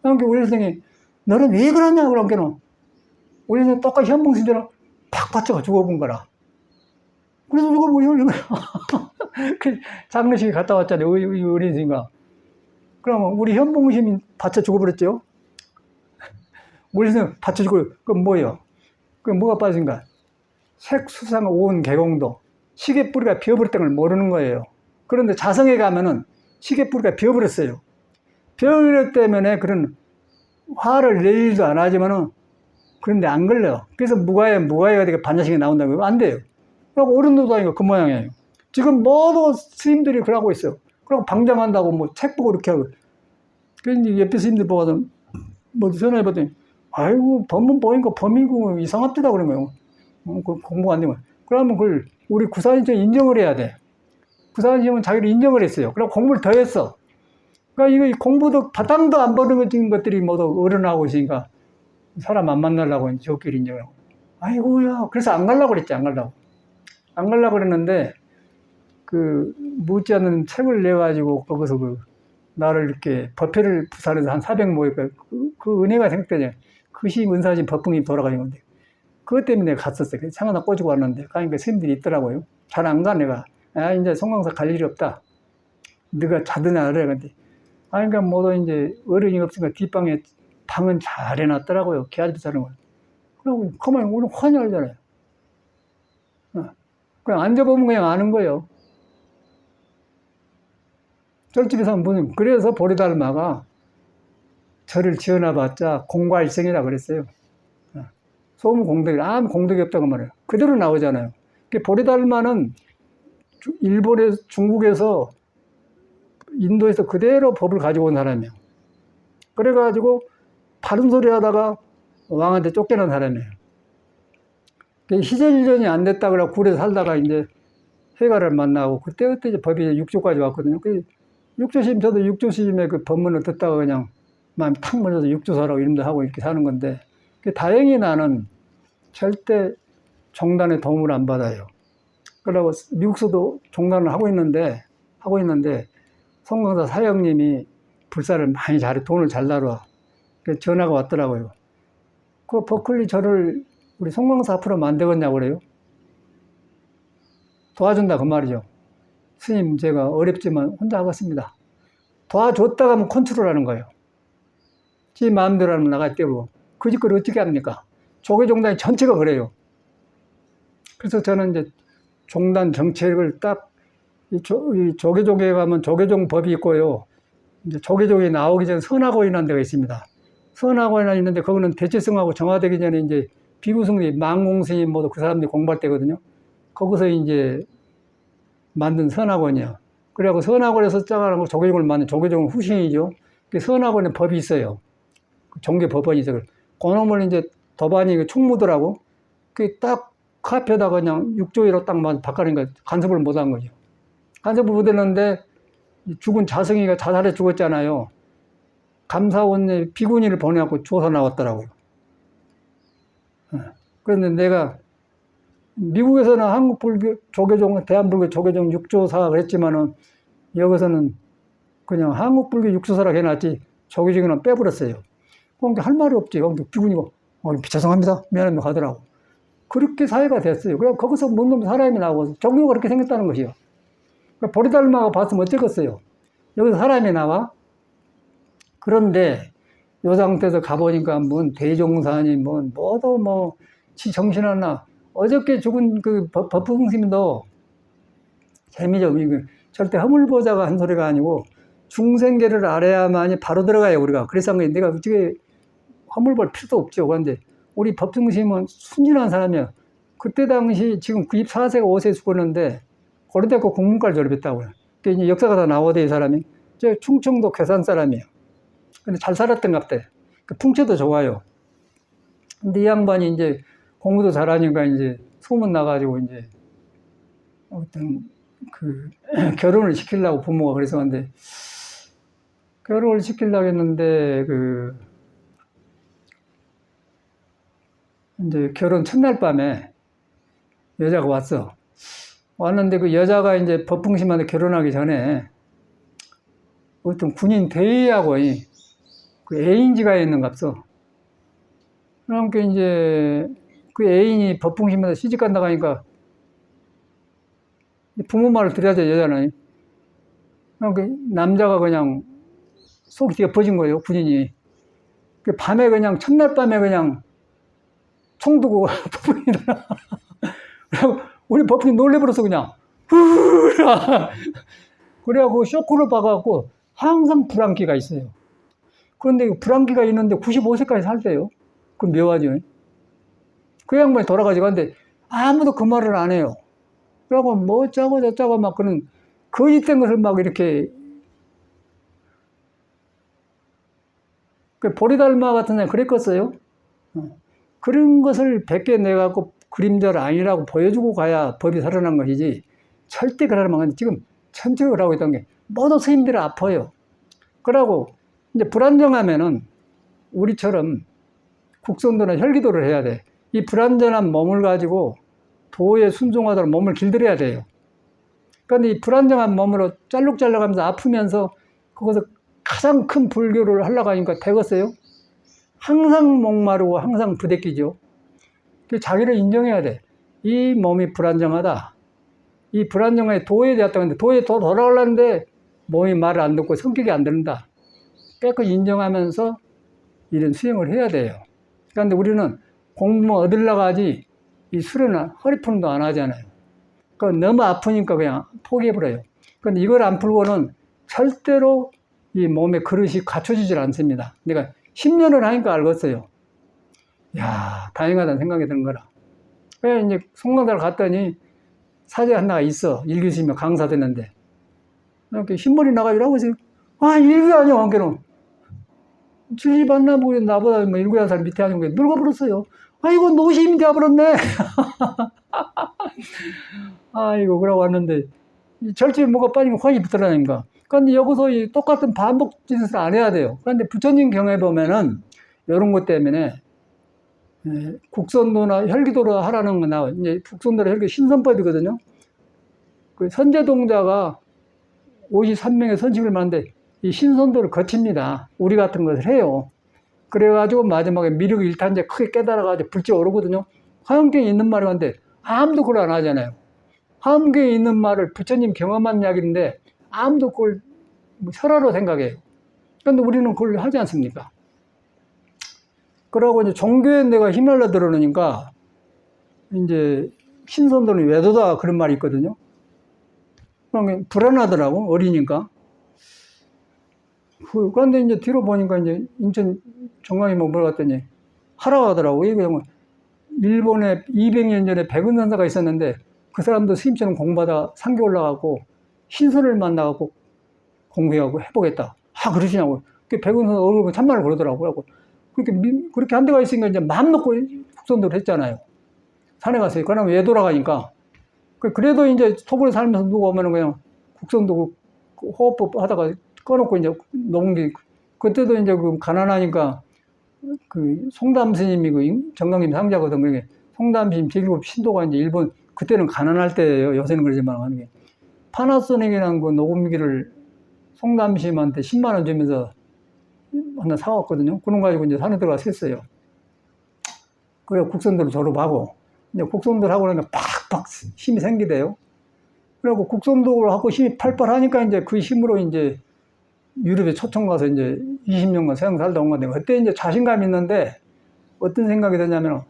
그러니까 우리 선생님이 너는 왜 그러냐 그러니까 우리 선생님 똑같이 현봉신처럼 팍 받쳐가 죽어본 거라. 그래서 죽어보려 그 장례식에 갔다 왔잖아요. 우리 선생님과. 그러면 우리 현봉심이 받쳐 죽어버렸죠. 우리 선생님 받쳐 죽어. 그건 뭐예요? 그 뭐가 빠진가? 색수상 온 개공도 시계 뿌리가 비어버렸던 걸 모르는 거예요. 그런데 자성에 가면은 시계 뿌리가 비어버렸어요. 비어버렸기 때문에 그런 화를 낼 일도 안 하지만은 그런데 안 걸려요. 그래서 무가해가 되게 반자식이 나온다고 안 돼요. 그리고 어른도 아니고 그 모양이에요. 지금 모든 스님들이 그러고 있어요. 그리고 방장한다고 뭐 책 보고 이렇게 하고. 그래서 옆에 스님들 보고서 뭐 전화해봤더니 아이고 법문 보니까 범이고 이상합니다 그런 거예요. 공부가 안 되면. 그러면 그걸 우리 구사인처럼 인정을 해야 돼. 구사인처럼 자기를 인정을 했어요. 그리고 공부를 더 했어. 그러니까 이거 공부도 바탕도 안 버는 것들이 모두 어른하고 있으니까 사람 안 만나려고 저끼리 인정하고. 아이고야. 그래서 안 가려고 그랬지, 안 가려고. 안 가려고 그랬는데, 못지않은 책을 내가지고 거기서 나를 이렇게 법회를 부산에서 한 400 모이니까 그 은혜가 생겼더니 그 시 은사진 법흥이 돌아가신 건데. 그것 때문에 내가 갔었어요. 창 하나 꽂고 왔는데, 가니까 스님들이 있더라고요. 잘 안 가, 내가. 이제 송강사 갈 일이 없다. 네가 자드냐, 그래. 근데. 그러니까 모두 이제 어른이 없으니까 뒷방에 방은 잘 해놨더라고요. 개아집에 사는 걸. 그러고, 가만히 오늘 환희하잖아요. 그냥 앉아보면 그냥 아는 거예요. 쩔집에서 무슨, 그래서 보리달마가 저를 지어놔봤자 공과일생이라 그랬어요. 소문 공덕이, 아무 공덕이 없다고 말해요. 그대로 나오잖아요. 보리달마는 일본에서, 중국에서, 인도에서 그대로 법을 가지고 온 사람이에요. 그래가지고, 바른 소리 하다가 왕한테 쫓겨난 사람이에요. 희재일전이 안 됐다 그러고 굴에 살다가 이제 해가를 만나고, 그때 이제 법이 6조까지 왔거든요. 육조심, 저도 육조심의 그 법문을 듣다가 그냥 마음이 탁 몰려서 육조사라고 이름도 하고 이렇게 사는 건데, 다행히 나는 절대 종단의 도움을 안 받아요. 그러고 미국서도 종단을 하고 있는데 송강사 사형님이 불사를 많이 잘해, 돈을 잘 나눠. 전화가 왔더라고요. 그 버클리 절을 우리 송광사 앞으로 안 되겠냐고 그래요. 도와준다 그 말이죠. 스님 제가 어렵지만 혼자 하겠습니다. 도와줬다가 하면 컨트롤하는 거예요. 지 마음대로 하면 나갈 때고 그 짓거리 어떻게 합니까? 조계종단이 전체가 그래요. 그래서 저는 이제 종단 정책을 딱 이 조계종에 가면 조계종 법이 있고요. 이제 조계종이 나오기 전 선화고인한 데가 있습니다. 선화고인한 있는데 거기는 대체성하고 정화되기 전에 이제 비구승님, 망공스님 모두 그 사람들이 공부할 때거든요. 거기서 이제 만든 선화권이요. 그래갖고 선화권에서 짜가는 거 조계종을 만든 조계종은 후신이죠. 그 선화권에 법이 있어요. 종교 법원이 있어요. 그놈을 이제 도반이 총무더라고. 그 딱 카페에다가 그냥 6조위로 딱 바꿔니까 간섭을 못한 거죠. 간섭을 못했는데 죽은 자승이가 자살해 죽었잖아요. 감사원에 비구니를 보내갖고 조사 나왔더라고요. 그런데 내가 미국에서는 한국 불교 조계종, 대한불교 조계종 6조사라고 했지만은 여기서는 그냥 한국 불교 6조사라고 해놨지 조계종은 빼버렸어요. 그러니까 할 말이 없지. 그러니까 비구니가 죄송합니다. 미안합니다 하더라고. 그렇게 사회가 됐어요. 그냥 거기서 못 놈 사람이 나오고 종교가 그렇게 생겼다는 것이요. 그러니까 보리달마가 봤으면 어쩌겠어요. 여기서 사람이 나와. 그런데 요 상태에서 가보니까 뭔 대종사니 뭐도 정신하나. 어저께 죽은 그 법흥스님도 재미죠. 이거 절대 허물보자가 한 소리가 아니고 중생계를 알아야만이 바로 들어가요 우리가. 그래서 내가 어떻게 허물볼 필요도 없죠. 그런데 우리 법흥스님은 순진한 사람이야. 그때 당시 지금 94세가 5세에 죽었는데 고려대학교 국문과를 졸업했다고요. 그러니까 이제 역사가 다 나오대 이 사람이. 저 충청도 괴산 사람이에요. 근데 잘 살았던 것 같아. 그 풍채도 좋아요. 근데 이 양반이 이제 공부도 잘하니까 이제 소문 나가지고 이제 어떤 그 결혼을 시키려고 부모가 그래서 근데 결혼을 시키려고 했는데 그 이제 결혼 첫날 밤에 여자가 왔어. 왔는데 그 여자가 이제 법흥심한테 결혼하기 전에 어떤 군인 대위하고 그 애인지가 있는갑서. 그러니까 이제 그 애인이 법흥심한테 시집 간다고 하니까 부모 말을 들어야죠 여자는. 그러니까 남자가 그냥 속이 되게 퍼진 거예요 군인이. 그 밤에 그냥 첫날 밤에 그냥 총 두고 법흥이더라. 우리 법흥이 놀래버렸어 그냥. 그래갖고 쇼크를 받아갖고 항상 불안기가 있어요. 그런데 불안기가 있는데 95세까지 살대요. 그럼 묘하죠. 그 양반이 돌아가지고 근데 아무도 그 말을 안 해요. 그러고 뭐 어쩌고 저쩌고 막 그런 거짓된 것을 막 이렇게 그 보리달마 같은 애 그랬겠어요. 그런 것을 100개 내갖고 그림자를 아니라고 보여주고 가야 법이 살아난 것이지 절대 그러면 지금 천적을 하고 있던 게 모두 스님들이 아파요. 그러고 이제 불안정하면은 우리처럼 국선도나 혈기도를 해야 돼. 이 불안전한 몸을 가지고 도에 순종하도록 몸을 길들여야 돼요. 그런데 이 불안정한 몸으로 짤룩짤룩하면서 아프면서 거기서 가장 큰 불교를 하려고 하니까 되겠어요? 항상 목마르고 항상 부대끼죠. 자기를 인정해야 돼. 이 몸이 불안정하다. 이 불안정에 도에 되었다. 근데 도에 더 돌아가려는데 몸이 말을 안 듣고 성격이 안 듣는다. 깨끗이 인정하면서 이런 수행을 해야 돼요. 그런데 우리는 공부만 얻으려고 하지 이 수련은 허리푸는도 안 하잖아요. 그러니까 너무 아프니까 그냥 포기해버려요. 그런데 이걸 안 풀고는 절대로 이 몸의 그릇이 갖춰지질 않습니다. 내가 10년을 하니까 알겠어요. 야, 다행하다는 생각이 드는 거라. 그래서 이제 송강사를 갔더니 사제 하나가 있어. 일교수님이 강사 됐는데. 이렇게 흰머리 나가지고 하고 있어요. 아, 일교 아니야, 한개는. 70 안 나고 나보다 뭐 7, 8살 밑에 하는 게 늙어버렸어요. 아이고, 노심이 되어버렸네. 아이고, 그러고 왔는데, 절집에 뭐가 빠지면 확이 붙더라니까. 그런데 여기서 이 똑같은 반복 짓을 안 해야 돼요. 그런데 부처님 경에 보면은, 이런 것 때문에, 국선도나 혈기도로 하라는 거 나와요. 이제 국선도나 혈기 신선법이거든요. 그 선제동자가 53명의 선식을 만드는데, 이 신선도를 거칩니다. 우리 같은 것을 해요. 그래가지고 마지막에 미륵 일탄제 크게 깨달아가지고 불지 오르거든요. 화엄경에 있는 말이 한데 아무도 그걸 안 하잖아요. 화엄경에 있는 말을 부처님 경험한 이야기인데 아무도 그걸 설화로 생각해요. 그런데 우리는 그걸 하지 않습니까? 그러고 이제 종교에 내가 휘말려 들어놓으니까 이제 신선도는 외도다 그런 말이 있거든요. 그러면 불안하더라고, 어리니까. 그런데 이제 뒤로 보니까 이제 인천 정강이 뭐 물어봤더니 하라고 하더라고. 이게 일본에 200년 전에 백은선사가 있었는데 그 사람도 스님처럼 공부하다 상교 올라가고 신선을 만나갖고 공부하고 해보겠다. 아, 그러시냐고. 그 백은선사 얼굴 참말을 그러더라고요. 그렇게 한 데가 있으니까 이제 마음 놓고 국선도를 했잖아요. 산에 갔어요. 그러면 왜 돌아가니까. 그래도 이제 토벌에 살면서 누가 오면은 그냥 국선도 호흡법 하다가 꺼놓고 이제 농기, 그때도 이제 그 가난하니까 그 송담 스님이 그 정강님 상자거든. 그게 송담 스님 제1급 신도가 이제 일본, 그때는 가난할 때예요. 요새는 그러지만 하는 게. 파나소닉이라는 그 녹음기를 송담 스님한테 10만 원 주면서 하나 사왔거든요. 그런 거 가지고 이제 산에 들어가서 했어요. 그래 국선도를 졸업하고, 이제 국선도를 하고 나니까 팍팍 힘이 생기대요. 그리고 국선도를 하고 힘이 팔팔 하니까 이제 그 힘으로 이제 유럽에 초청 가서 이제 20년간 세상 살다 온 건데, 그때 이제 자신감이 있는데 어떤 생각이 드냐면,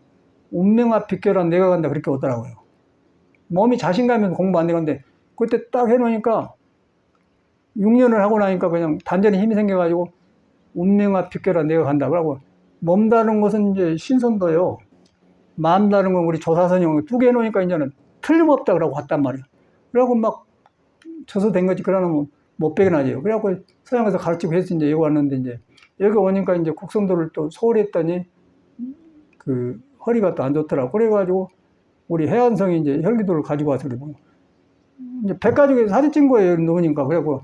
운명아 비껴라 내가 간다 그렇게 오더라고요. 몸이 자신감이 공부 안 되는데, 그때 딱 해놓으니까 6년을 하고 나니까 그냥 단전에 힘이 생겨가지고 운명아 비껴라 내가 간다. 그러고 몸 다른 것은 이제 신선도요. 마음 다른 건 우리 조사선영 두 개 해놓으니까 이제는 틀림없다 그러고 왔단 말이에요. 그래갖고 막 쳐서 된 거지. 그러면 못 배겨나죠. 그래갖고 서양에서 가르치고 해서 이제 여기 왔는데, 이제 여기 오니까 이제 국선도를 또 서울에 했더니 그 허리가 또 안 좋더라고. 그래가지고 우리 해안성이 이제 혈기도를 가지고 와서 그러고 이제 백가죽에 살이 찐 거예요. 누우니까. 그래갖고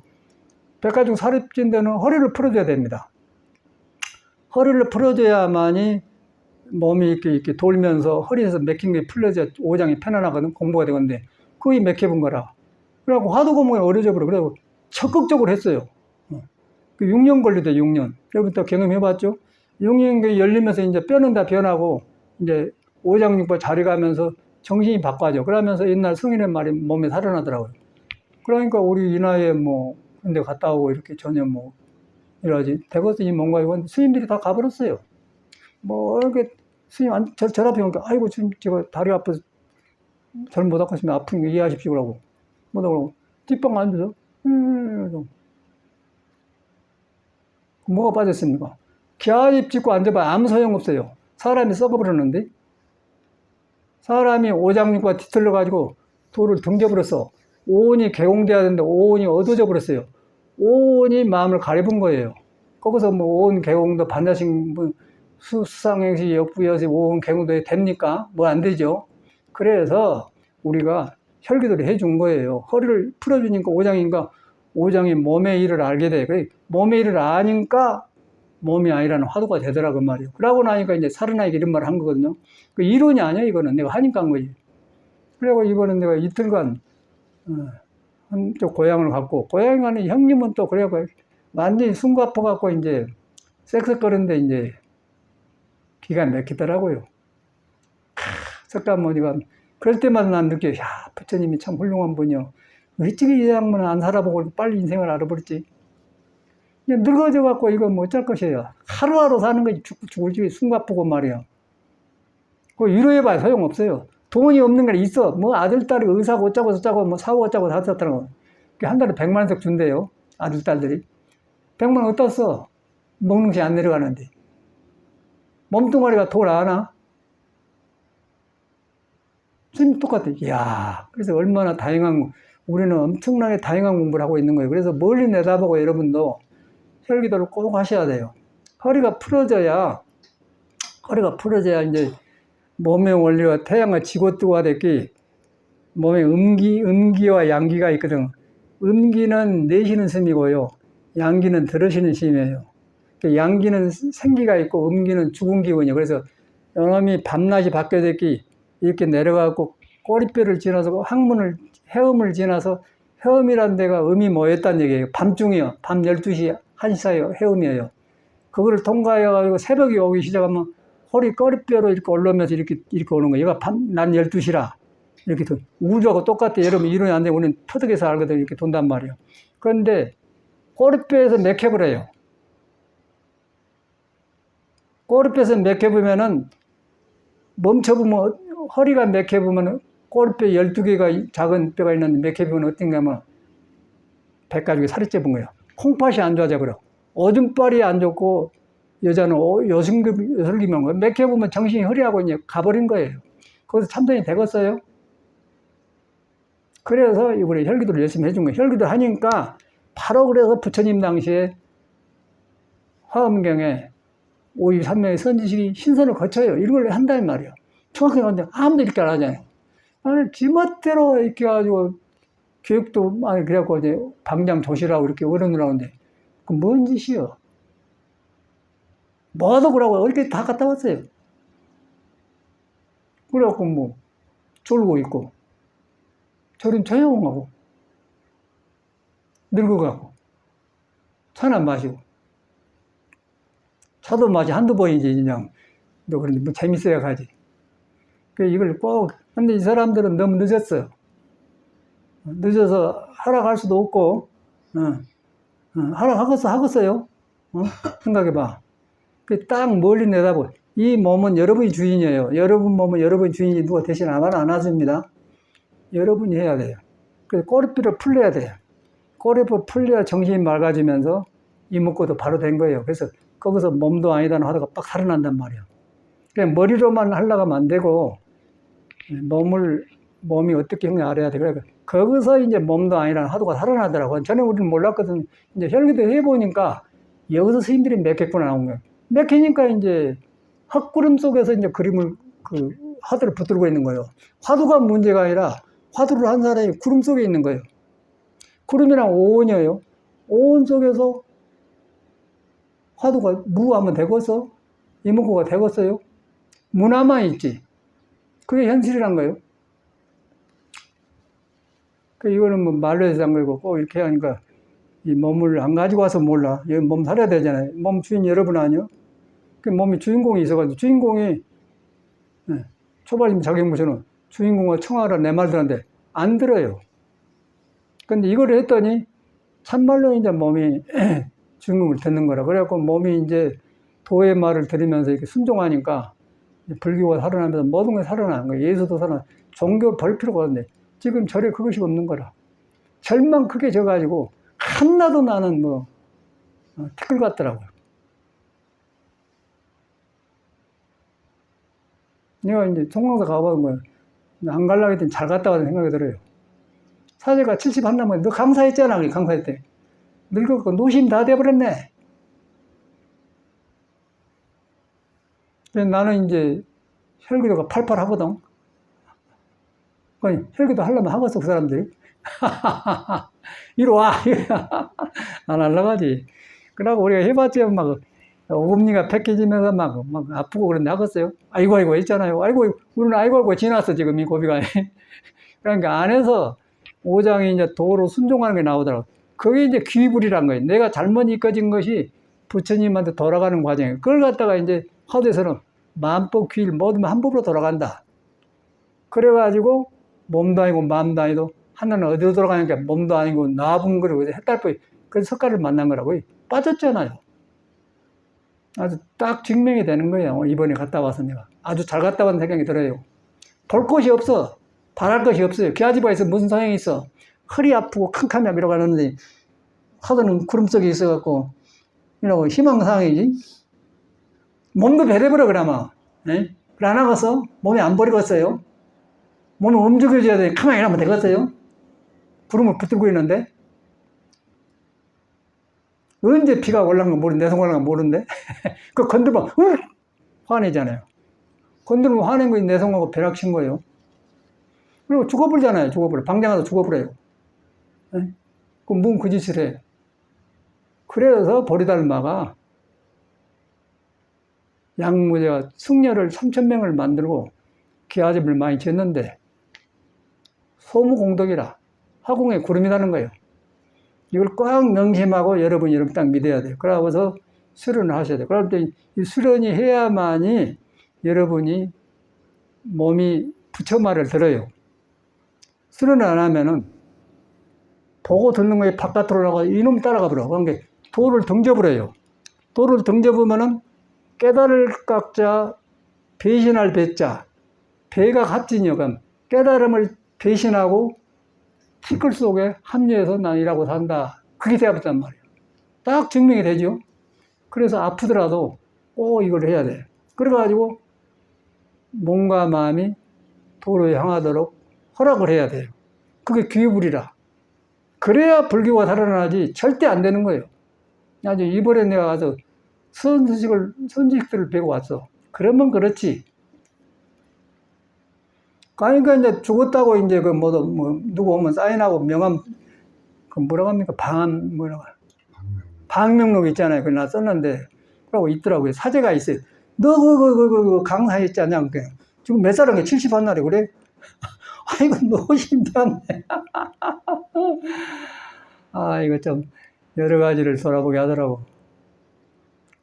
백가죽 살이 찐 데는 허리를 풀어줘야 됩니다. 허리를 풀어줘야만이 몸이 이렇게 돌면서 허리에서 맥힌 게 풀려져 오장이 편안하거든. 공부가 되건데 거의 맥혀본 거라. 그래갖고 화두 공부에 어려져 버려. 그래갖고 적극적으로 했어요. 그 6년 걸리대, 6년. 그때부터 경험해봤죠. 6년 열리면서 이제 뼈는 다 변하고, 이제 오장육부 자리 가면서 정신이 바꿔져. 그러면서 옛날 성인의 말이 몸에 살아나더라고요. 그러니까 우리 이 나이에 뭐, 근데 갔다 오고 이렇게 전혀 뭐, 이러지. 대거스님 뭔가 이건 스님들이 다 가버렸어요. 뭐, 이렇게 스님 절 앞에 오니까, 아이고, 지금 제가 다리 아파서 절 못 닦았으면 아픈 거 이해하십시오. 그러고. 뭐라고. 뒷방 앉아서, 뭐가 빠졌습니까? 기아집 짓고 앉아봐야 아무 소용없어요. 사람이 썩어버렸는데, 사람이 오장육부가 뒤틀려 가지고 돌을 등져버렸어. 오온이 개공돼야 되는데 오온이 어두워져 버렸어요. 오온이 마음을 가려본 거예요. 거기서 뭐 오온 개공도 반자식 수상행시 역부여시 오온 개공도 됩니까? 뭐 안 되죠. 그래서 우리가 혈기도를 해준 거예요. 허리를 풀어주니까 오장이 몸의 일을 알게 돼. 그래, 몸의 일을 아니까 몸이 아니라는 화두가 되더라고 말이에요. 그러고 나니까 이제 살아나기 이런 말을 한 거거든요. 그 이론이 아니야, 이거는. 내가 하니까 한 거지. 그리고 이번에 내가 이틀간, 한쪽 고향을 갔고, 고향에 가는 형님은 또 그래갖고 완전히 숨가뻐갖고 이제 섹스거리는데 이제 기가 막히더라고요. 석가모니가 그럴 때마다 난 느껴요. 야, 부처님이 참 훌륭한 분이요. 어찌게 이 양반은 안 살아보고 빨리 인생을 알아버렸지. 늙어져갖고 이거 뭐 어쩔 것이에요. 하루하루 사는 거지. 죽을 집에 숨가쁘고 말이야. 그거 위로해봐야 소용없어요. 돈이 없는 게 있어. 뭐 아들, 딸이 의사고 어쩌고 저쩌고 뭐 사고 어쩌고 다 썼더라고. 한 달에 100만 원씩 준대요. 아들, 딸들이. 100만 원 어디다 써? 먹는 것이 안 내려가는데. 몸뚱아리가 돈 안 와? 스님 똑같아. 이야, 그래서 얼마나 우리는 엄청나게 다양한 공부를 하고 있는 거예요. 그래서 멀리 내다보고 여러분도 혈기도를 꼭 하셔야 돼요. 허리가 풀어져야 이제 몸의 원리와 태양을 지고 뜨고 하듯이 몸에 음기와 양기가 있거든. 음기는 내쉬는 숨이고요. 양기는 들으시는 숨이에요. 양기는 생기가 있고 음기는 죽은 기운이에요. 그래서 요놈이 밤낮이 바뀌어졌기 이렇게 내려가고 꼬리뼈를 지나서 해음을 지나서 해음이라는 데가 음이 모였다는 얘기예요. 밤중이요. 밤 12시, 1시 사이 해음이에요. 그거를 통과해가지고 새벽이 오기 시작하면 꼬리뼈로 이렇게 올라오면서 이렇게 오는 거예요. 얘가 난 12시라. 이렇게 우주하고 똑같아. 여러분, 이론이 안 되면 우리는 터득해서 알거든. 이렇게 돈단 말이에요. 그런데 꼬리뼈에서 맥혀버려요. 꼬리뼈에서 맥혀보면은 멈춰보면, 허리가 맥혀보면 꼬리뼈 12개가 작은 뼈가 있는데 맥혀보면 어떤가 하면 백가죽이 살이 쪄본 거예요. 콩팥이 안 좋아져 버려. 오줌빨이 안 좋고 여자는 여슬기면 맥혀보면 정신이 허리하고 이제 가버린 거예요. 거기서 참선이 되겠어요? 그래서 이번에 혈기도를 열심히 해준 거예요. 혈기도 하니까 바로 그래서 부처님 당시에 화엄경에 53명의 선지식이 신선을 거쳐요. 이런 걸 한다는 말이에요. 정확하게 하는데 아무도 이렇게 안 하잖아요. 아니, 지멋대로 이렇게 해가지고 교육도 많이 그래갖고 이제 방장 조시라고 이렇게 어른을 하는데 그 뭔 짓이요? 뭐하도 그러고 이렇게 다 갔다 왔어요. 그래갖고 뭐 졸고 있고 저는 조용하고 늙어가고 차나 마시고 차도 마시 한두 번이지 그냥 너 그런데 뭐 재밌어야 가지. 그 이걸 꼭 근데 이 사람들은 너무 늦었어요. 늦어서 하락할 수도 없고 하락하겠어요? 생각해봐. 그 딱 멀리 내다보. 이 몸은 여러분이 주인이에요. 여러분 몸은 여러분이 주인이 누가 대신 안 해줍니다. 여러분이 해야 돼요. 그래서 꼬리뼈를 풀려야 돼요. 꼬리뼈 풀려야 정신이 맑아지면서 이목구도 바로 된 거예요. 그래서 거기서 몸도 아니다는 하다가 빡 살아난단 말이에요. 그냥 머리로만 하려고 하면 안 되고 몸이 어떻게 형님 알아야 돼. 그러니까 거기서 이제 몸도 아니라는 화두가 살아나더라고요. 전에 우리는 몰랐거든. 이제 혈기도 해보니까 여기서 스님들이 맥혔구나 나온 거예요. 맥히니까 이제 헛구름 속에서 이제 그림을 화두를 붙들고 있는 거예요. 화두가 문제가 아니라 화두를 한 사람이 구름 속에 있는 거예요. 구름이랑 오온이에요. 오온 속에서 화두가 무하면 되겠어? 이목구가 되겠어요? 무나만 있지. 그게 현실이란 거예요. 이거는 뭐 말로 해서 한 거고 꼭 이렇게 하니까 이 몸을 안 가지고 와서 몰라. 여기 몸 살아야 되잖아요. 몸 주인 여러분 아니요? 그 몸이 주인공이 있어가지고 주인공이 초발님 자격무서는 주인공을 청하라 내 말 들었는데 안 들어요. 근데 이걸 했더니 참말로 이제 몸이 주인공을 듣는 거라. 그래갖고 몸이 이제 도의 말을 들으면서 이렇게 순종하니까 불교가 살아나면서 모든 게 살아나는 거예요. 예수도 살아나. 종교 볼 필요가 없는데 지금 절에 그것이 없는 거라. 절만 크게 져가지고 하나도 나는 티끌 같더라고요. 내가 이제 송광사 가봐본 거예요. 안 가려고 했더니 잘 갔다 와서 생각이 들어요. 사제가 70 한다면 너 강사했잖아. 강사했대. 늙었고 노심 다 돼버렸네. 나는 이제 혈기도가 팔팔 하거든. 혈기도 하려면 하겠어, 그 사람들이. 이리 와. 안 하려가지. 그러고 우리가 해봤자 막, 어금니가 패해지면서 막 아프고 그런데 하겠어요? 아이고, 있잖아요. 우리는 아이고, 지났어, 지금 이 고비가. 그러니까 안에서 오장이 이제 도로 순종하는 게 나오더라고. 그게 이제 귀불이란 거예요. 내가 잘못 이끌어진 것이 부처님한테 돌아가는 과정이에요. 그걸 갖다가 이제 화두에서는 만법, 귀일 모든 한법으로 돌아간다. 그래가지고 몸도 아니고 마음도 아니고 하나는 어디로 돌아가니까 몸도 아니고 나분거리고 해탈포 그래서 석가를 만난 거라고 빠졌잖아요. 아주 딱 증명이 되는 거예요. 이번에 갔다 와서 내가 아주 잘 갔다 왔는 생각이 들어요. 볼 곳이 없어. 바랄 것이 없어요. 기아지바에서 무슨 소용이 있어. 허리 아프고 캄캄하게 이러고 가는데 하도는 구름 속에 있어갖고 이러고 희망사항이지. 몸도 배려버려 그러면. 네? 그래 안 하겠어? 몸이 안 버리겠어요? 몸을 움직여줘야 돼. 가만히 일하면 되겠어요? 구름을 붙들고 있는데? 언제 피가 올라간 거 모르는데, 내성 올라간 거 모르는데? 그 건들면, 화내잖아요. 건들면 화낸 거 내성하고 벼락친 거예요. 그리고 죽어버리잖아요, 죽어버려. 방장 가서 죽어버려요. 네? 그럼 뭔 그 짓을 해. 그래서 보리달마가 양무제가 승려를 3,000명을 만들고 기아집을 많이 짓는데 소무공덕이라 화공의 구름이라는 거예요. 이걸 꽉 명심하고 여러분 딱 믿어야 돼요. 그러고서 수련을 하셔야 돼요. 그럴 때 이 수련이 해야만이 여러분이 몸이 부처 말을 들어요. 수련을 안 하면은 보고 듣는 거에 바깥으로 나가 이놈이 따라가 버려. 그러니까 도를 등져버려요. 도를 등져보면은 깨달을 각자 배신할 배자, 배가 갑진이요. 그럼 깨달음을 배신하고 티끌 속에 합류해서 난 이라고 산다. 그게 되어버렸단 말이에요. 딱 증명이 되죠. 그래서 아프더라도 꼭 이걸 해야 돼. 그래가지고 몸과 마음이 도로 향하도록 허락을 해야 돼요. 그게 귀불이라. 그래야 불교가 살아나지 절대 안 되는 거예요. 아주 이번에 내가 가서 선지식들을 배고 왔어. 그러면 그렇지. 그러니까 이제 죽었다고 이제 누구 오면 사인하고 명함, 뭐라고 합니까? 방명록 있잖아요. 그걸 나 썼는데, 그러고 있더라고요. 사제가 있어요. 너 강사했지 않냐? 지금 몇 살인가? 70한 날에 그래? 아이고, 너무 신기하네. 이거 좀 여러 가지를 돌아보게 하더라고.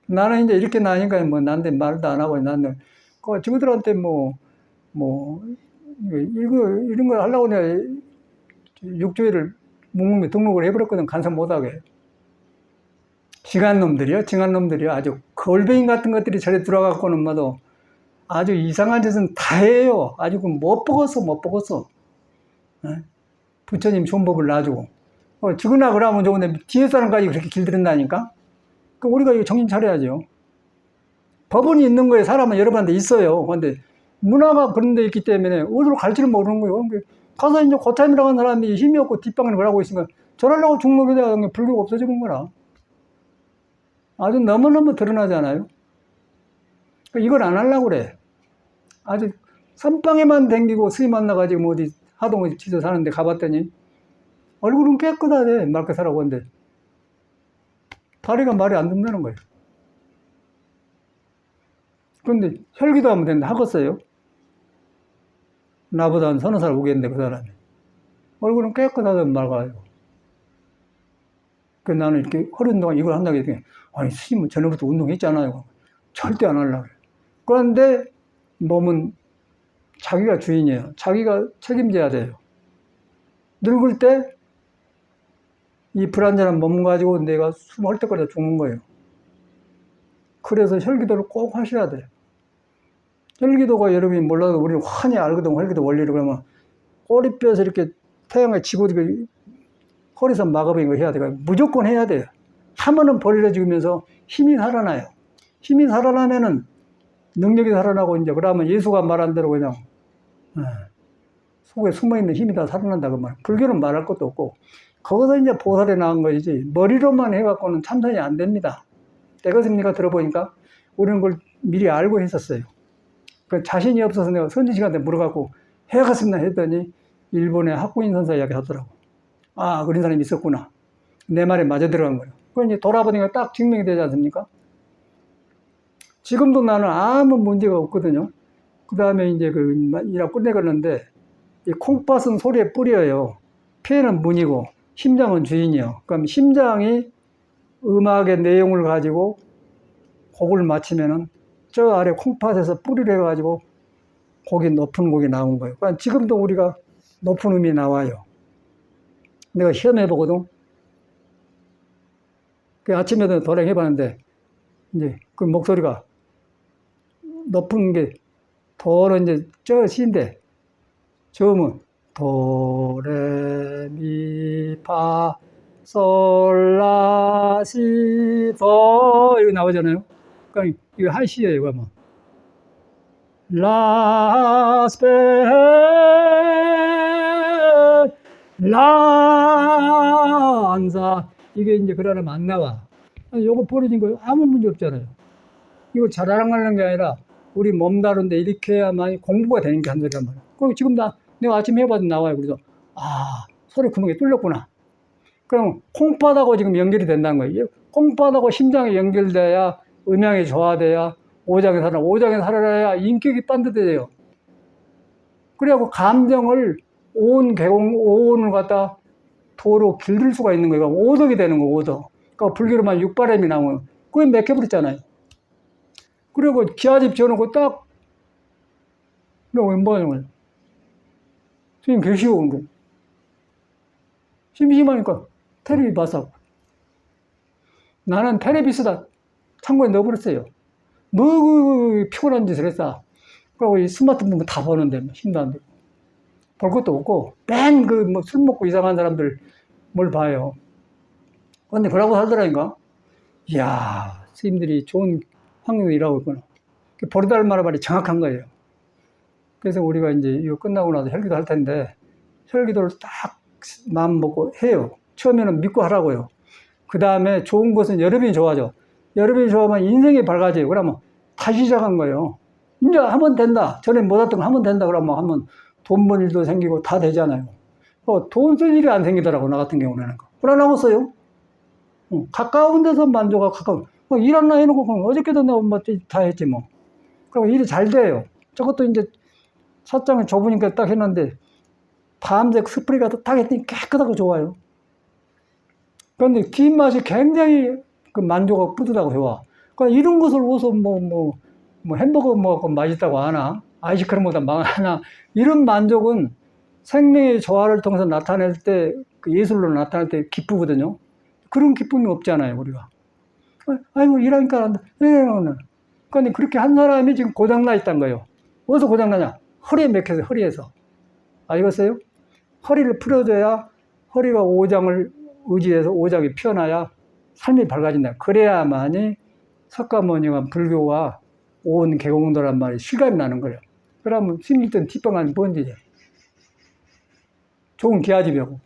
나는 이제 이렇게 나니까 나한테 말도 안 하고 나는 친구들한테 이런 걸 하려고 내가 육조회를 묵묵히 등록을 해버렸거든. 간섭 못하게. 징한놈들이요. 아주 걸뱅이 같은 것들이 저래 들어가고는 아주 이상한 짓은 다 해요. 아주 못 먹었어. 부처님 존법을 놔주고. 죽으나 그러면 좋은데 뒤에 사람까지 그렇게 길들인다니까? 우리가 이거 정신 차려야죠. 법원이 있는 거에 사람은 여러분한테 있어요. 근데 문화가 그런 데 있기 때문에 어디로 갈지를 모르는 거예요. 가서 이제 고참이라고 하는 사람이 힘이 없고 뒷방을 하고 있으니까 저러려고 중목에 대한 불교가 없어지는 거라. 아주 너무너무 드러나잖아요. 이걸 안 하려고 그래. 아주 선방에만 댕기고 스님 만나가지고 어디 하동에 지서 사는데 가봤더니 얼굴은 깨끗하대. 맑게 살아고 하는데 다리가 말이 안 된다는 거예요. 그런데 혈기도 하면 된다 하겠어요? 나보다 한 서너 살 오겠는데 그 사람이. 얼굴은 깨끗하다 맑아요. 나는 이렇게 허리 운동을 이걸 한다고 했더니 아니 스님은 전에부터 운동했잖아요. 절대 안 하려고 그래요. 그런데 몸은 자기가 주인이에요. 자기가 책임져야 돼요. 늙을 때 이 불안전한 몸 가지고 내가 숨 헐떡거려 죽는 거예요. 그래서 혈기도를 꼭 하셔야 돼요. 혈기도가 여러분이 몰라도 우리는 환히 알거든. 혈기도 원리를. 그러면 꼬리뼈에서 이렇게 태양에 지고 허리선 막아버리는 거 해야 돼요. 무조건 해야 돼요. 하면은 벌려지면서 힘이 살아나요. 힘이 살아나면은 능력이 살아나고 이제 그러면 예수가 말한 대로 그냥 속에 숨어있는 힘이 다 살아난다 그 말. 불교는 말할 것도 없고 거기서 이제 보살에 나온 것이지 머리로만 해갖고는 참선이 안 됩니다. 때거습니까? 들어보니까 우리는 그걸 미리 알고 했었어요. 그 자신이 없어서 내가 선지식한테 물어갖고 해야겠습니다 했더니 일본의 학구인 선사 이야기 하더라고. 그런 사람이 있었구나. 내 말에 맞아 들어간 거예요. 그걸 이제 돌아보니까 딱 증명이 되지 않습니까? 지금도 나는 아무 문제가 없거든요. 그 다음에 이제 일하고 끝내갔는데, 이 콩팥은 소리에 뿌려요. 폐는 문이고, 심장은 주인이요. 그럼 심장이 음악의 내용을 가지고 곡을 맞추면은 저 아래 콩팥에서 뿌리를 해가지고 높은 곡이 나온 거예요. 그러니까 지금도 우리가 높은 음이 나와요. 내가 시험해보거든. 아침에도 도량 해봤는데, 이제 그 목소리가 높은 게, 도는 이제 저 시인데, 저음은 도, 레, 미, 파, 솔, 라, 시, 도, 이거 나오잖아요. 그러니까 이거 하시예요, 이거 뭐. 라, 스페, 라, 안사. 이게 이제 그러면 안 나와. 요거 벌어진 거 아무 문제 없잖아요. 이거 자랑하는 게 아니라 우리 몸 다룬데 이렇게 해야만 공부가 되는 게 한 소리란 말이야. 그럼 지금 내가 아침에 해봐도 나와요. 그래서 소리 구멍이 뚫렸구나. 그럼 콩팥하고 지금 연결이 된다는 거예요. 콩팥하고 심장이 연결돼야 음양이 좋아돼야 오장이 살아나야 인격이 반듯해져요. 그래갖고 감정을 오온을 갖다 도로 길들 수가 있는 거예요. 오덕이 되는 거, 오덕. 그러니까 불교로만 육바람이 나오면 그게 맥혀버렸잖아요. 그리고 기아집 지어놓고 딱 그럼 뭐 하는 거예요? 스님 계시고, 온 거예요. 심심하니까 테레비 봐서. 나는 테레비 쓰다 창고에 넣어버렸어요. 뭐, 피곤한 짓을 했어. 그리고 이 스마트폰 다 보는데, 힘도 안 들고. 볼 것도 없고, 술 먹고 이상한 사람들 뭘 봐요. 근데 그러고 살더라니까. 이야, 스님들이 좋은 환경에서 일하고 있구나. 버리달 말이 정확한 거예요. 그래서 우리가 이제 이거 끝나고 나서 혈기도 할 텐데, 혈기도를 딱 마음 먹고 해요. 처음에는 믿고 하라고요. 그 다음에 좋은 것은 여러분이 좋아져. 여러분이 좋아하면 인생이 밝아져요. 그러면 다시 시작한 거예요. 이제 하면 된다. 전에 못했던 거 하면 된다. 그러면 하면 돈 번 일도 생기고 다 되잖아요. 돈 쓸 일이 안 생기더라고, 나 같은 경우는. 불안하겠어요? 가까운 데서 만족하고 가까운. 일 하나 해놓고, 어저께도 내가 다 했지 뭐. 그리고 일이 잘 돼요. 저것도 이제 찻장이 좁으니까 딱 했는데, 밤새 스프레이가 딱 했더니 깨끗하고 좋아요. 그런데 긴 맛이 굉장히 만족하고 뿌듯하고 좋아. 그러니까 이런 것을 어디서 햄버거 먹고 맛있다고 하나? 아이스크림보다 망하나? 이런 만족은 생명의 조화를 통해서 나타낼 때, 그 예술로 나타낼 때 기쁘거든요. 그런 기쁨이 없잖아요, 우리가. 아이고, 일하니까 안 돼. 그런데 그렇게 한 사람이 지금 고장나 있다는 거예요. 어디서 고장나냐? 허리에 맥혀서, 허리에서. 알겠어요? 허리를 풀어줘야 허리가 오장을 의지해서 오장이 피어나야 삶이 밝아진다. 그래야만이 석가모니와 불교와 온 개공도란 말이 실감이 나는 거예요. 그러면 심리든 뒷방안이 뭔지 좋은 기아집이고.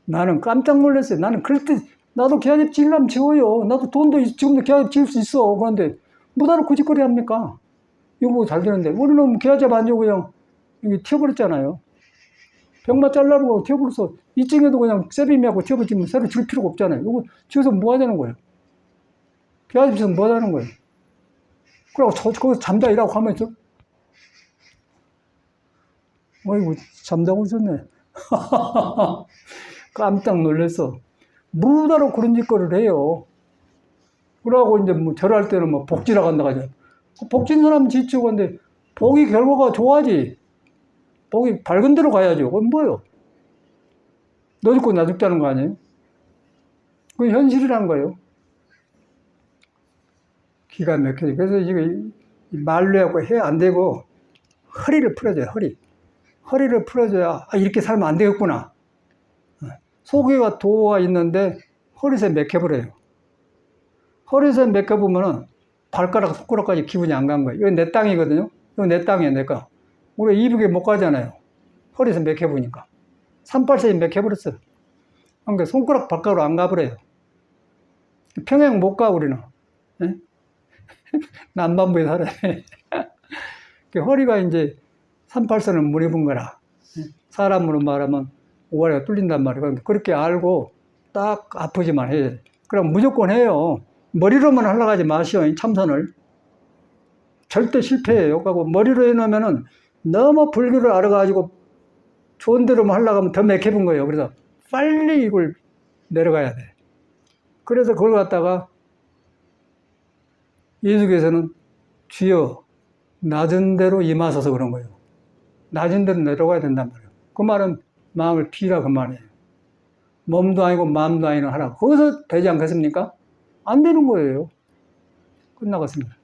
나는 깜짝 놀랐어요. 나는 그럴 때 나도 기아집 지으려면 지어요. 나도 돈도 지금도 기아집 지을 수 있어. 그런데 뭐다로 고집거리 합니까? 이거 잘 되는데 우리는 기아집 안 지고 그냥 여기 튀어버렸잖아요. 벽만 잘라보고 튀어버려서 2층에도 그냥 세비미하고 튀어버리면 새로 줄 필요가 없잖아요. 이거 지어서 뭐 하자는 거예요? 기아집 지어서 뭐 하자는 거예요? 그리고 거기서 잠자 일하고 가만히 있어? 어이구, 잠자고 있었네. 깜짝 놀랐어. 무다로 그런 짓거리를 해요. 그러고 이제 절할 때는 복지라 간다 하죠. 복진 사람 지치고 근데 복이 결과가 좋아지. 복이 밝은 데로 가야죠. 그건 뭐예요? 너 죽고 나 죽자는 거 아니에요? 그게 현실이라는 거예요. 기가 막혀요. 그래서 지금 말로 하고 해 안 되고 허리를 풀어줘요. 허리를 풀어줘야 이렇게 살면 안 되겠구나. 속에가 도가 있는데 허리에 맥혀버려요. 허리에 맥혀보면은 발가락, 손가락까지 기분이 안 간 거예요. 이건 내 땅이거든요. 이건 내 땅이에요, 내 거. 우리가 이북에 못 가잖아요. 허리에서 맥혀보니까. 38세에 맥혀버렸어요. 그러니까 손가락, 발가락으로 안 가버려요. 평양 못 가, 우리는. 네? 남반부에 살아야 돼. 허리가 이제 38선을 못 입은 거라. 사람으로 말하면 오가리가 뚫린단 말이에요. 그렇게 알고 딱 아프지만 해야 돼. 그럼 무조건 해요. 머리로만 하려고 하지 마시오, 참선을. 절대 실패해요. 그리고 머리로 해놓으면은 너무 불교를 알아가지고 좋은 대로만 하려고 하면 더 맥혀본 거예요. 그래서 빨리 이걸 내려가야 돼. 그래서 그걸 갖다가 예수께서는 주여 낮은 대로 임하소서 그런 거예요. 낮은 대로 내려가야 된단 말이에요. 그 말은 마음을 비라 그 말이에요. 몸도 아니고 마음도 아니고 하라. 거기서 되지 않겠습니까? 안 되는 거예요. 끝나갔습니다.